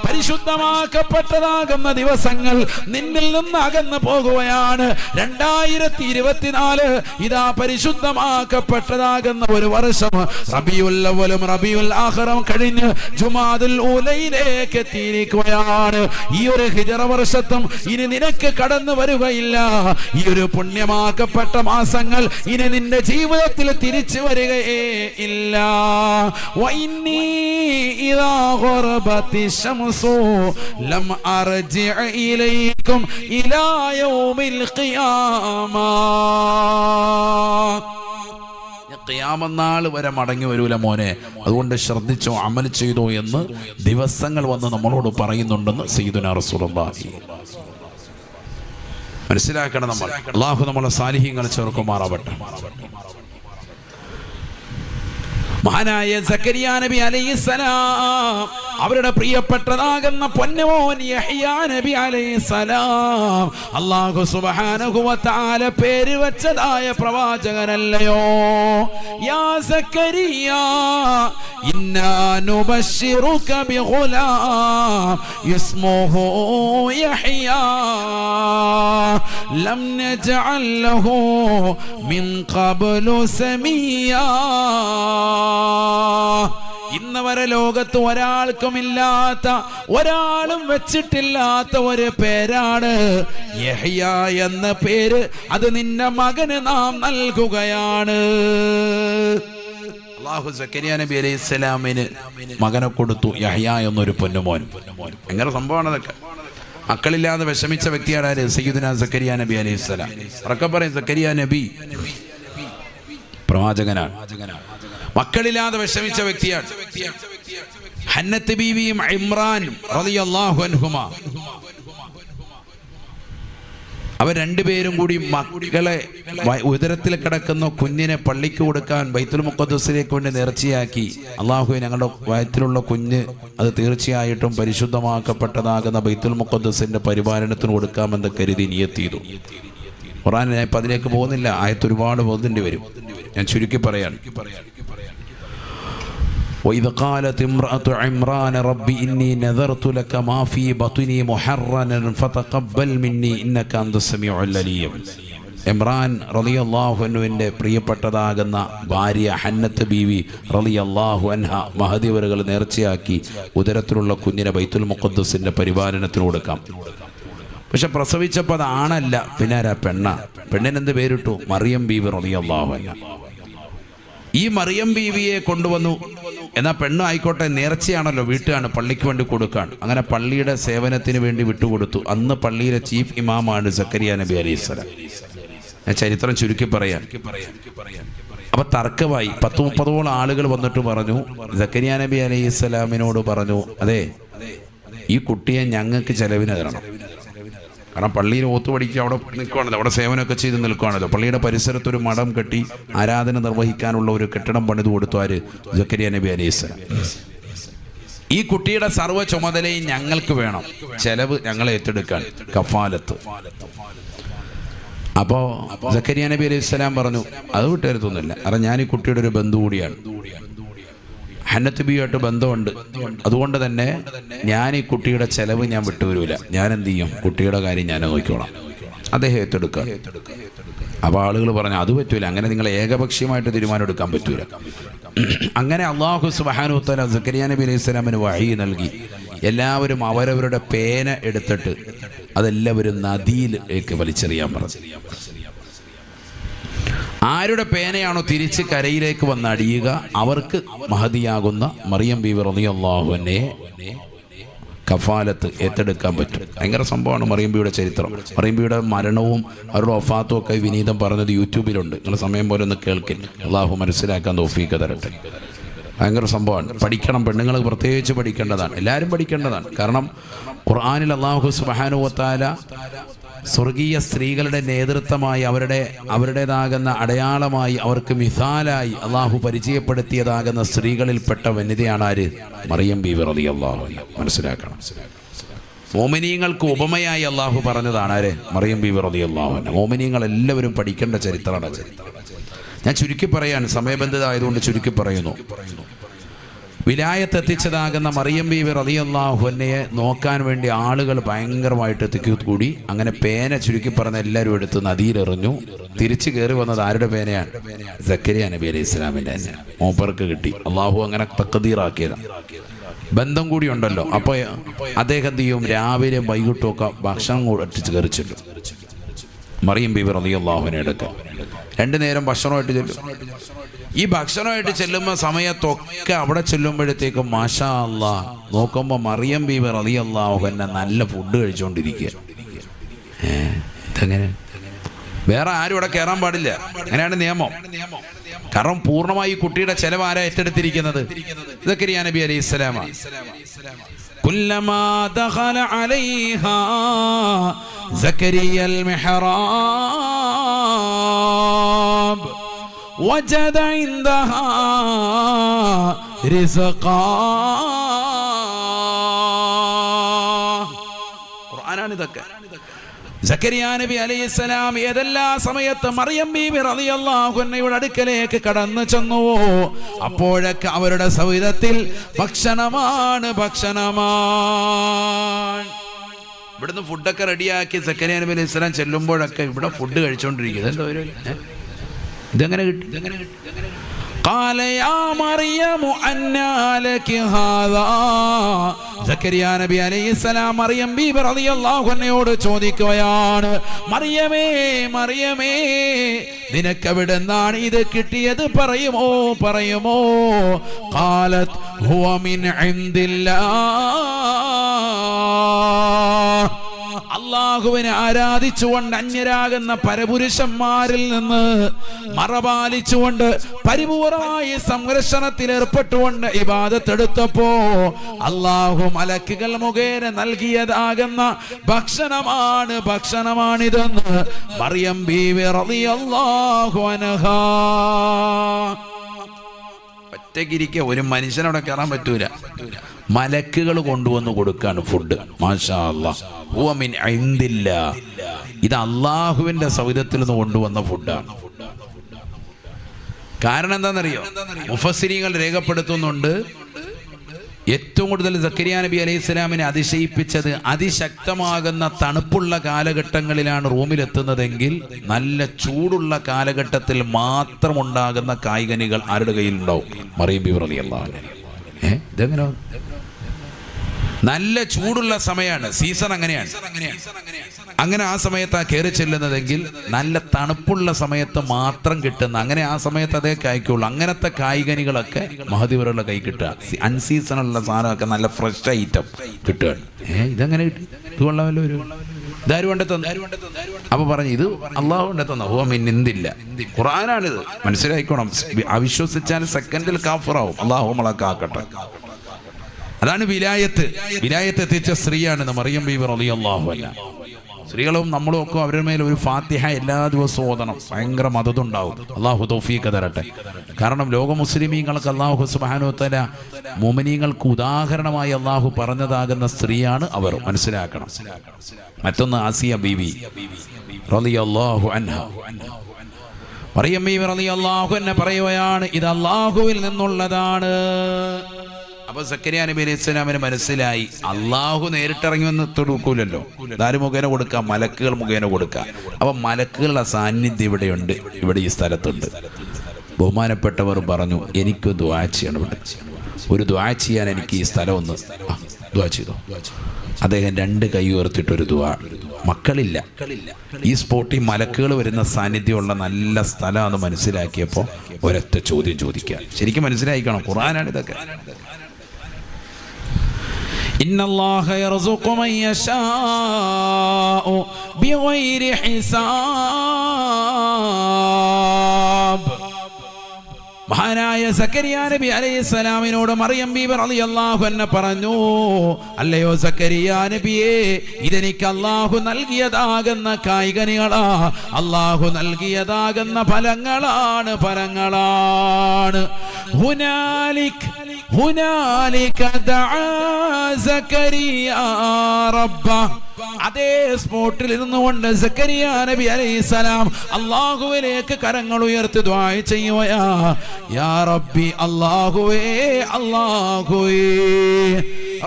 പരിശുദ്ധമാക്കപ്പെട്ടതാകുന്ന ദിവസങ്ങൾ നിന്നിൽ നിന്ന് അകന്നു പോകുകയാണ്. 2024 ഇതാ പരിശുദ്ധമാക്കപ്പെട്ടതാകുന്ന ഒരു വർഷം. റബീഉൽ അവ്വലും റബീഉൽ ആഖിറും കഴിഞ്ഞ് ജുമാദുൽ ഊലയിലേക്ക് എത്തിയിരിക്കുകയാണ്. ഈ ഒരു ഹിജ്റ വർഷത്തും ഇനി നിനക്ക് കടന്നു വരികയില്ല. ഈ ഒരു പുണ്യമാക്കപ്പെട്ട മാസങ്ങൾ ഇനി നിന്റെ ജീവിതത്തിൽ തിരിച്ചു വരികയേ ഇല്ല. വഇന്നി ഇദാ ഖറബത്തി ശംസു ലം അർജിഅ ഇലൈക്കും ഇലാ യൗമിൽ ഖിയാമ. ഖിയാമത്ത് വരെ മടങ്ങി വരൂല മോനെ, അതുകൊണ്ട് ശ്രദ്ധിച്ചോ, അമൽ ചെയ്തോ എന്ന് ദിവസങ്ങൾ വന്ന് നമ്മളോട് പറയുന്നുണ്ടെന്ന് സയ്യിദുനാ റസൂലുള്ളാഹി. മനസ്സിലാക്കണം നമ്മൾ. അല്ലാഹു നമ്മളെ സാലിഹീങ്ങൾ ചേർക്കുമാറാവട്ടെ. മഹാനായ സക്കരിയ നബി അലൈഹിസ്സലാം അവരുടെ പ്രിയപ്പെട്ടതാകുന്ന പൊന്നുമോൻ യഹ്യാ നബി അലൈഹിസ്സലാം അല്ലാഹു സുബ്ഹാനഹു വ തആല പേര് വെച്ചതായ പ്രവാചകനല്ലയോ? യാ സക്കരിയ ഇന്നാ നുബശ്ശിറുക ബിഗുലാം ഇസ്മുഹു യഹ്യാ ലം നജഅൽ ലഹു മിൻ ഖബ്ലു സമീയാ. ഇന്ന് വരെ ലോകത്ത് ഒരാൾക്കുമില്ലാത്ത, ഒരാളും വെച്ചിട്ടില്ലാത്ത ഒരു പേരാണ് യഹ്യ എന്ന പേര്. അത് നിന്റെ മകന് നാം നൽകുകയാണ്. അല്ലാഹു സക്കരിയ നബി അലൈഹിസ്സലാമിന് മകനെ കൊടുത്തു, യഹ്യ എന്നൊരു പൊന്നുമോൻ. എങ്ങനെ സംഭവമാണ് അതൊക്കെ? മക്കളില്ലാതെ വിഷമിച്ച വ്യക്തിയാണ് സയ്യിദുനാ സക്കരിയ നബി അലൈഹിസ്സലാം. ഉറക്കെ പറയും, സക്കരിയ നബി പ്രവാചകനാണ്. മക്കളില്ലാതെ വിഷമിച്ച വ്യക്തിയാണ്. ഹന്നത്ത് ബീവിയും ഇമ്രാനും റളിയല്ലാഹു അൻഹുമാ, അവർ രണ്ടുപേരും കൂടി മക്കളെ, ഉദരത്തിൽ കിടക്കുന്ന കുഞ്ഞിനെ പള്ളിക്ക് കൊടുക്കാൻ ബൈത്തുൽ മുഖദ്ദസിലേക്ക് കൊണ്ട് നേർച്ചയാക്കി. അള്ളാഹുവേ, ഞങ്ങളുടെ വയറ്റിലുള്ള കുഞ്ഞ് അത് തീർച്ചയായിട്ടും പരിശുദ്ധമാക്കപ്പെട്ടതാകുന്ന ബൈത്തുൽ മുഖദ്ദസിന്റെ പരിപാലനത്തിന് കൊടുക്കാമെന്ന് കരുതി നിയത്ത് ചെയ്തു. ഖുർആൻ ഞാൻ ഇപ്പം അതിലേക്ക് പോകുന്നില്ല, ആയത്ത് ഒരുപാട് പോകുന്നേണ്ടി വരും, ഞാൻ ചുരുക്കി പറയാൻ. وإذ قالت امرأة عمران ربي إني نذرت لك ما في بطني محررا فتقبل مني إنك أنت السميع العليم. ഇമ്രാൻ റളിയല്ലാഹു അൻഹുവിൻ്റെ പ്രിയപ്പെട്ടതാകുന്ന ഭാര്യ ഹന്നത്ത് ബീവി റളിയല്ലാഹു അൻഹ മഹദി വറുകൾ നേർച്ചയാക്കി ഉദരത്തിലുള്ള കുഞ്ഞിനെ ബൈത്തുൽ മുഖദ്ദസിന്റെ പരിപാലനത്തിന് കൊടുക്കാം. പക്ഷെ പ്രസവിച്ചപ്പോൾ അത് ആണല്ല, പിന്നെ ആരാ? പെണ്ണിനെന്ത് പേരിട്ടു? മറിയം ബീവി റളിയല്ലാഹു അൻഹ. ഈ മറിയം ബീവിയെ കൊണ്ടുവന്നു. എന്നാൽ പെണ്ണ് ആയിക്കോട്ടെ, നേർച്ചയാണല്ലോ, വീട്ടാണ്, പള്ളിക്ക് വേണ്ടി കൊടുക്കാൻ. അങ്ങനെ പള്ളിയുടെ സേവനത്തിന് വേണ്ടി വിട്ടുകൊടുത്തു. അന്ന് പള്ളിയിലെ ചീഫ് ഇമാമാണ് സക്കരിയ നബി അലൈഹിസ്സലാം. ഞാൻ ചരിത്രം ചുരുക്കി പറയാൻ. അപ്പൊ തർക്കമായി. 10-30ഓളം ആളുകൾ വന്നിട്ട് പറഞ്ഞു, സക്കരിയ നബി അലൈഹിസ്സലാമിനോട് പറഞ്ഞു, അതെ, ഈ കുട്ടിയെ ഞങ്ങൾക്ക് ചെലവിന് തരണം. കാരണം പള്ളിയിൽ ഓത്ത് പഠിക്കുക, അവിടെ നിൽക്കുകയാണല്ലോ, അവിടെ സേവനമൊക്കെ ചെയ്ത് നിൽക്കുകയാണല്ലോ. പള്ളിയുടെ പരിസരത്തൊരു മഠം കെട്ടി ആരാധന നിർവഹിക്കാനുള്ള ഒരു കെട്ടിടം പണിത് കൊടുത്തു ആര്? സക്കരിയ നബി അലൈഹിസ്സലാം. ഈ കുട്ടിയുടെ സർവ്വ ചുമതലയും ഞങ്ങൾക്ക് വേണം, ചെലവ് ഞങ്ങളെ ഏറ്റെടുക്കാൻ, കഫാലത്ത്. അപ്പോൾ സക്കരിയ നബി അലൈഹിസ്സലാം പറഞ്ഞു, അത് വിട്ടുതരത്തൊന്നുമില്ല, കാരണം ഞാൻ ഈ കുട്ടിയുടെ ഒരു ബന്ധു കൂടിയാണ്, ഹന്നത്ത് ബിയുമായിട്ട് ബന്ധമുണ്ട്. അതുകൊണ്ട് തന്നെ ഞാൻ ഈ കുട്ടിയുടെ ചെലവ് ഞാൻ വിട്ടുവരൂല. ഞാൻ എന്ത് ചെയ്യും? കുട്ടിയുടെ കാര്യം ഞാൻ നോക്കിക്കോളാം, അദ്ദേഹം ഏറ്റെടുക്കുക. അപ്പോൾ ആളുകൾ പറഞ്ഞു, അത് പറ്റൂല, അങ്ങനെ നിങ്ങൾ ഏകപക്ഷീയമായിട്ട് തീരുമാനം എടുക്കാൻ പറ്റൂല. അങ്ങനെ അല്ലാഹു സുബ്ഹാനഹു വ തആല സക്കരിയ നബി അലൈഹിസ്സലാമിന് വഹി നൽകി. എല്ലാവരും അവരവരുടെ പേന എടുത്തിട്ട് അതെല്ലാവരും നദിയിലേക്ക് വലിച്ചെറിയാൻ പറഞ്ഞു. ആരുടെ പേനയാണോ തിരിച്ച് കരയിലേക്ക് വന്ന് അടിയുക, അവർക്ക് മഹദിയാകുന്ന മറിയം ബീവി റളിയല്ലാഹു അൻഹയെ കഫാലത്ത് ഏറ്റെടുക്കാൻ പറ്റും. ഭയങ്കര സംഭവമാണ് മറിയം ബീവിയുടെ ചരിത്രം. മറിയം ബീവിയുടെ മരണവും അവരുടെ വഫാത്തും ഒക്കെ വിനീതം പറഞ്ഞത് യൂട്യൂബിലുണ്ട്. നിങ്ങൾ സമയം പോലെ ഒന്ന് കേൾക്കില്ല. അള്ളാഹു മനസ്സിലാക്കാൻ തൗഫീഖ് തരട്ടെ. ഭയങ്കര സംഭവമാണ്, പഠിക്കണം. പെണ്ണുങ്ങൾ പ്രത്യേകിച്ച് പഠിക്കേണ്ടതാണ്, എല്ലാവരും പഠിക്കേണ്ടതാണ്. കാരണം ഖുർആനിൽ അല്ലാഹു സുബ്ഹാനഹു വ തആല സ്വർഗീയ സ്ത്രീകളുടെ നേതൃത്വമായി അവരുടേതാകുന്ന അടയാളമായി അവർക്ക് മിസാലായി അള്ളാഹു പരിചയപ്പെടുത്തിയതാകുന്ന സ്ത്രീകളിൽപ്പെട്ട വനിതയാണ് ആര്? മറിയം ബീവി റളിയല്ലാഹു അൻഹ. മനസ്സിലാക്കണം, മോമിനീങ്ങൾക്ക് ഉപമയായി അള്ളാഹു പറഞ്ഞതാണ് ആര്? മറിയം ബീവി റളിയല്ലാഹു അൻഹ. മോമിനീങ്ങൾ എല്ലാവരും പഠിക്കേണ്ട ചരിത്രമാണ്. ഞാൻ ചുരുക്കി പറയാൻ സമയബന്ധിത ആയതുകൊണ്ട് ചുരുക്കി പറയുന്നു. വിലായത്ത് എത്തിച്ചതാകുന്ന മറിയം ബീവി റളിയല്ലാഹു അൻഹയെ നോക്കാൻ വേണ്ടി ആളുകൾ ഭയങ്കരമായിട്ട് കൂടി. അങ്ങനെ പേന ചുരുക്കി പറഞ്ഞ എല്ലാവരും എടുത്ത് നദിയിലെറിഞ്ഞു. തിരിച്ചു കയറി വന്നത് ആരുടെ പേനയാണ്? സക്കരിയ നബി അലൈഹി ഇസ്ലാമിൻ്റെ തന്നെ. മൂപ്പർക്ക് കിട്ടി. അള്ളാഹു അങ്ങനെ തഖ്ദീറാക്കിയതാണ്. ബന്ധം കൂടി ഉണ്ടല്ലോ. അപ്പോൾ അദ്ദേഹം എന്ത് ചെയ്യും? രാവിലെ വൈകിട്ടും ഒക്കെ ഭക്ഷണം ഒട്ടിച്ച് കയറി ചെല്ലും. മറിയം ബീവി റളിയല്ലാഹു അൻഹയുടെ അടുക്കൽ 2 നേരം ഭക്ഷണമായിട്ട് ചെല്ലും. ഈ ഭക്ഷണമായിട്ട് ചെല്ലുമ്പോൾ സമയത്തൊക്കെ അവിടെ ചെല്ലുമ്പോഴത്തേക്കും മാഷാ അല്ലാഹ് നോക്കുമ്പോൾ മറിയം ബീവി റളിയല്ലാഹു അൻഹ നല്ല ഫുഡ് കഴിച്ചുകൊണ്ടിരിക്കുക. ഇതെങ്ങനെ? വേറെ ആരും ഇവിടെ കയറാൻ പാടില്ല, അങ്ങനെയാണ് നിയമം. കാരണം പൂർണ്ണമായി കുട്ടിയുടെ ചെലവ് ആരാ ഏറ്റെടുത്തിരിക്കുന്നത്? സക്കരിയ നബി അലൈഹി ഇസ്ലാമാണ്. കുല്ലമാ ദഖല അലൈഹാ സക്കരിയൽ മിഹ്റാബ് വജദ ഇൻദഹാ റിസ്ഖാ. ഖുർആനാണ് ഇതൊക്കെ. സക്കരിയ നബി അലൈഹിസ്സലാം ഏതെല്ലാ സമയത്ത് മറിയം ബീബി റളിയല്ലാഹു അൻഹയുടെ അടുക്കലേക്ക് കടന്നു ചെന്നുവോ അപ്പോഴൊക്കെ അവരുടെ സൗഹൃദത്തിൽ ഭക്ഷണമാണ്. ഇവിടുന്ന് ഫുഡൊക്കെ റെഡിയാക്കി സക്കരിയ നബി അലൈഹിസ്സലാം ചെല്ലുമ്പോഴൊക്കെ ഇവിടെ ഫുഡ് കഴിച്ചുകൊണ്ടിരിക്കുന്നത്. ഇതെങ്ങനെ കിട്ടി? قال يا مريم أنى لك هذا. സക്കരിയ നബി അലൈഹിസ്സലാം മറിയം ബീബി റളിയല്ലാഹു അൻഹയോട് ചോദിക്കുകയാണ്, മറിയമേ നിനക്ക് എവിടുന്നാണ് ഇത് കിട്ടിയത്? പറയുമോ? ഖാലത് ഹുവ മിൻ ഇൻദില്ലാഹ്. അള്ളാഹുവിനെ ആരാധിച്ചുകൊണ്ട് അന്യരാകുന്ന പരപുരുഷന്മാരിൽ നിന്ന് മറപാലിച്ചുകൊണ്ട് പരിപൂർണമായി സംഘർഷണത്തിൽ ഏർപ്പെട്ടുകൊണ്ട് ഇബാദത്തെടുത്തപ്പോ അള്ളാഹു മലക്കുകൾ മുഖേന നൽകിയതാകുന്ന ഭക്ഷണമാണിതെന്ന് മറിയം ബീവി റളിയല്ലാഹു അൻഹാ. ഒറ്റയ്ക്കിരിക്കെ ഒരു മനുഷ്യനവിടെ കയറാൻ പറ്റൂല. മലക്കുകൾ കൊണ്ടുവന്ന് കൊടുക്കാണ് ഫുഡ്. മാഷാ അല്ലാഹ്. ഹുവ മിൻ ഇൻദില്ലാഹ്. ഇത് അള്ളാഹുവിന്റെ സൗദത്തിൽ നിന്ന് കൊണ്ടുവന്ന ഫുഡാണ്. കാരണം എന്താണെന്നറിയോ? മുഫസ്സിരീങ്ങൾ രേഖപ്പെടുത്തുന്നുണ്ട്, ഏറ്റവും കൂടുതൽ സക്കരിയ നബി അലൈഹി സ്വലാമിനെ അതിശയിപ്പിച്ചത് അതിശക്തമാകുന്ന തണുപ്പുള്ള കാലഘട്ടങ്ങളിലാണ് റൂമിലെത്തുന്നതെങ്കിൽ നല്ല ചൂടുള്ള കാലഘട്ടത്തിൽ മാത്രം ഉണ്ടാകുന്ന കായ്കനികൾ ആരുടെ കയ്യിലുണ്ടാവും? മറിയം ബീവി റളിയല്ലാഹു അൻഹ. ഇതെങ്ങനെ? നല്ല ചൂടുള്ള സമയമാണ്, സീസൺ അങ്ങനെയാണ്. അങ്ങനെ ആ സമയത്ത് കയറി ചെല്ലുന്നതെങ്കിൽ നല്ല തണുപ്പുള്ള സമയത്ത് മാത്രം കിട്ടുന്ന, അങ്ങനെ ആ സമയത്ത് അതേ കായ്ക്കുള്ളൂ. അങ്ങനത്തെ കായ്കനികളൊക്കെ മഹദിവറുള്ള കൈ കിട്ടുക. അൺസീസണുള്ള സാധനമൊക്കെ നല്ല ഫ്രഷ് ഐറ്റം കിട്ടുകയാണ്. ഇതെങ്ങനെ കിട്ടി? ഇത് കൊള്ളാമല്ലോ. ഇതാരും കൊണ്ട് തന്നു. അപ്പൊ പറഞ്ഞു ഇത് അള്ളാഹു കൊണ്ട് തന്ന. ഹുവ മിൻ ഇൻദില്ലാഹ്. ഖുർആനാണിത്, മനസ്സിലായിക്കോണം. അവിശ്വസിച്ചാൽ സെക്കൻഡിൽ കാഫിറാവും. അള്ളാഹു നമ്മളെ കാക്കട്ടെ. അതാണ് വിലായത്ത് എത്തിച്ച സ്ത്രീയാണ് മറിയം ബീവി റളിയല്ലാഹു അൻഹ. സ്ത്രീകളും നമ്മളും ഒക്കെ അവരുടെ മേൽ ഒരു ഫാത്തിഹ എല്ലാ ദിവസവും ഓതണം. ഭയങ്കര മദതുണ്ടാവും. അള്ളാഹു തൗഫീഖ് തരട്ടെ. കാരണം ലോക മുസ്ലിമീങ്ങൾക്ക് അള്ളാഹു സുബ്ഹാനഹു വ തആല മുഅ്മിനീങ്ങൾക്ക് ഉദാഹരണമായി അള്ളാഹു പറഞ്ഞതാകുന്ന സ്ത്രീയാണ് അവർ, മനസ്സിലാക്കണം. മറ്റൊന്ന് ആസിയ ബീവി റളിയല്ലാഹു അൻഹ. മറിയം ബീവി റളിയല്ലാഹു അൻഹ പറയുകയാണ്, ഇത് അള്ളാഹുവിൽ നിന്നുള്ളതാണ്. അപ്പൊ സക്കരിയ നബി അലൈഹി സ്വലാമിന് മനസ്സിലായി, അള്ളാഹു നേരിട്ടിറങ്ങി വന്ന് കൊടുക്കൂലല്ലോ, ആര് മുഖേന കൊടുക്കാം? മലക്കുകൾ മുഖേന കൊടുക്കാം. അപ്പൊ മലക്കുകളുടെ സാന്നിധ്യം ഇവിടെയുണ്ട്, ഇവിടെ ഈ സ്ഥലത്തുണ്ട്. ബഹുമാനപ്പെട്ടവർ പറഞ്ഞു, എനിക്ക് ദുആ ചെയ്യണം, ഇവിടെ ഒരു ദുആ ചെയ്യാൻ എനിക്ക് ഈ സ്ഥലം ഒന്ന് ദുആ ചെയ്തോ. അദ്ദേഹം 2 കൈ ഉയർത്തിയിട്ടൊരു ദുആ. മക്കളില്ല, ഈ സ്പോട്ടിൽ മലക്കുകൾ വരുന്ന സാന്നിധ്യമുള്ള നല്ല സ്ഥലമാണെന്ന് മനസ്സിലാക്കിയപ്പോൾ ഒരൊറ്റ ചോദ്യം ചോദിക്കുക. ശരിക്കും മനസ്സിലായിക്കണം, ഖുർആനാണ് ഇതൊക്കെ. ഇന്നല്ലാഹ യർസുഖു മൻ യശാഉ ബിഗൈരി ഹിസാബ്. മഹാനായ സക്കരിയ നബി അലൈഹിസ്സലാമിനോട് മറിയം ബീബി റളിയല്ലാഹു അൻഹ പറഞ്ഞു, അല്ലയോ സക്കരിയ നബിയേ, ഇതെനിക്ക് അല്ലാഹു നൽകിയതാകുന്ന കായ്കനികളാ, അല്ലാഹു നൽകിയതാകുന്ന ഫലങ്ങളാണ്. ഹുനാലിക ദഅ സക്കരിയ റബ്ബ. അതേ സ്പോട്ടിൽ ഇരുന്നുകൊണ്ട് സക്കരിയ നബി അലൈഹിസ്സലാം അല്ലാഹുവിലേക്ക് കരങ്ങൾ ഉയർത്തി ദുആ ചെയ്യുകയാ, യാ റബ്ബി, അല്ലാഹുവേ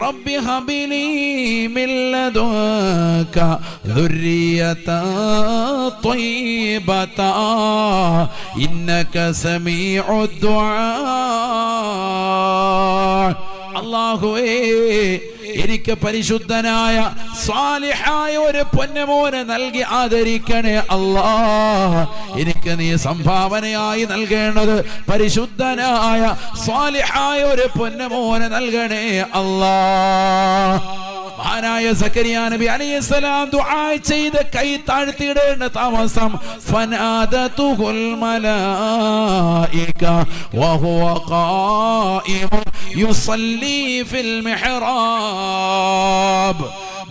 റബ്ബി ഹബിലി മിൻ ലദുൻക ദുർരിയതൻ ത്വയ്യിബതൻ ഇന്നക സമീഉദ് ദുആ. അല്ലാഹുവേ, എനിക്ക് പരിശുദ്ധനായ സാലിഹായ ഒരു പൊന്നുമോനെ നൽകി ആദരിക്കണേ അല്ലാ. എനിക്ക് നീ സംഭാവനയായി നൽകേണ്ടത് പരിശുദ്ധനായ സാലിഹായ ഒരു പൊന്നുമോനെ നൽകണേ അല്ലാ. മഹാനായ സക്കരിയ നബി അലൈഹിസ്സലാം ദുആ ചെയ്ത് കൈ താഴ്ത്തിയിടേണ്ട താമസം ഫനാദതുൽ മലായിക വഹുവ ഖായിമുൻ യുസല്ലി ഫിൽ മിഹ്റാബ്.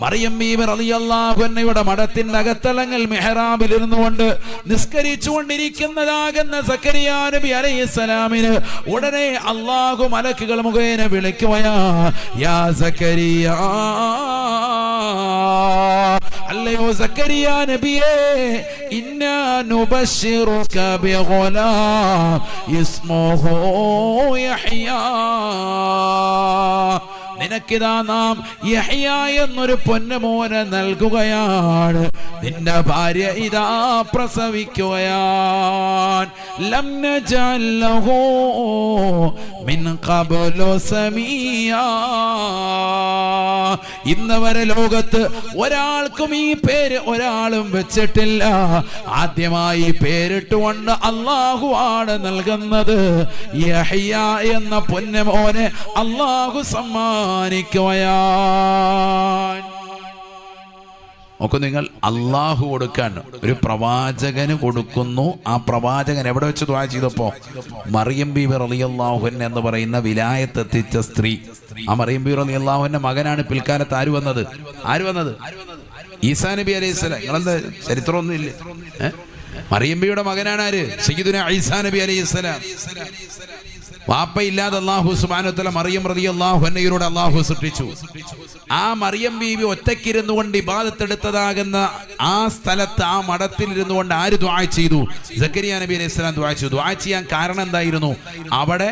മറിയം ബീബി റളിയല്ലാഹു അൻഹയുടെ മഠത്തിന്റെ അകത്തളങ്ങൾ മിഹ്റാബിൽ ഇരുന്നുകൊണ്ട് നിസ്കരിച്ചുകൊണ്ടിരിക്കുന്നതാകുന്ന സക്കരിയ നബി അലൈഹിസ്സലാമിന് ഉടനെ അല്ലാഹു മലക്കുകൾ മുഖേന വിളിക്കുകയാ, യാ സക്കരിയ, അല്ലയോ സക്കരിയ നബിയേ, ഇന്നാ നുബശ്ശിറുക ബിഗുലാം ഇസ്മുഹു യഹ്യാ. നിനക്കിതാ നാം യഹ്യ എന്നൊരു പൊന്നുമോനെ നൽകുകയാണ്. നിന്റെ ഭാര്യ ഇതാ പ്രസവിക്കുകയാണ്. ലം നജഅൽ ലഹു മിൻ ഖബ്ലു സമീയാ. ഇന്ന് വരെ ലോകത്ത് ഒരാൾക്കും ഈ പേര് ഒരാളും വെച്ചിട്ടില്ല. ആദ്യമായി പേരിട്ടുകൊണ്ട് അല്ലാഹു ആണ് നൽകുന്നത്. യഹ്യ എന്ന പൊന്നുമോനെ അല്ലാഹു സമ്മാനിക്കുകയാണ്. നോക്കൂ നിങ്ങൾ, അള്ളാഹു കൊടുക്കാൻ ഒരു പ്രവാചകന് കൊടുക്കുന്നു. ആ പ്രവാചകൻ എവിടെ വെച്ച് ദുആ ചെയ്തപ്പോ മറിയം ബീബി റളിയല്ലാഹു അൻഹ എന്ന് പറയുന്ന വിലായത്ത് എത്തിച്ച സ്ത്രീ, ആ മറിയം ബീബി റളിയല്ലാഹു അൻഹ മകനാണ് പിൽക്കാലത്ത് ആര് വന്നത്? ഈസാ നബി അലൈഹിസ്സലാം. നിങ്ങളെന്താ ചരിത്രമൊന്നും ഇല്ലേ? മറിയം ബീബിയുടെ മകനാണ് ആര്? സയ്യിദുനാ ഈസാ നബി അലൈഹിസ്സലാം. വാപ്പയില്ലാതെ അല്ലാഹു സുബ്ഹാനഹു വ തആല മറിയം റളിയല്ലാഹു അൻഹയോട് അല്ലാഹു സൃഷ്ടിച്ചു. ആ മറിയം ബീവി ഒറ്റയ്ക്കിരുന്നു കൊണ്ട് ഇബാദത്ത് എടുത്തതാകുന്ന ആ സ്ഥലത്ത്, ആ മഠത്തിൽ കൊണ്ട് ആര് ദുആ ചെയ്തു? സക്കരിയ നബി അലൈഹിസ്സലാം ദുആ ചെയ്തു. ദുആ ചെയ്യാൻ കാരണം എന്തായിരുന്നു? അവിടെ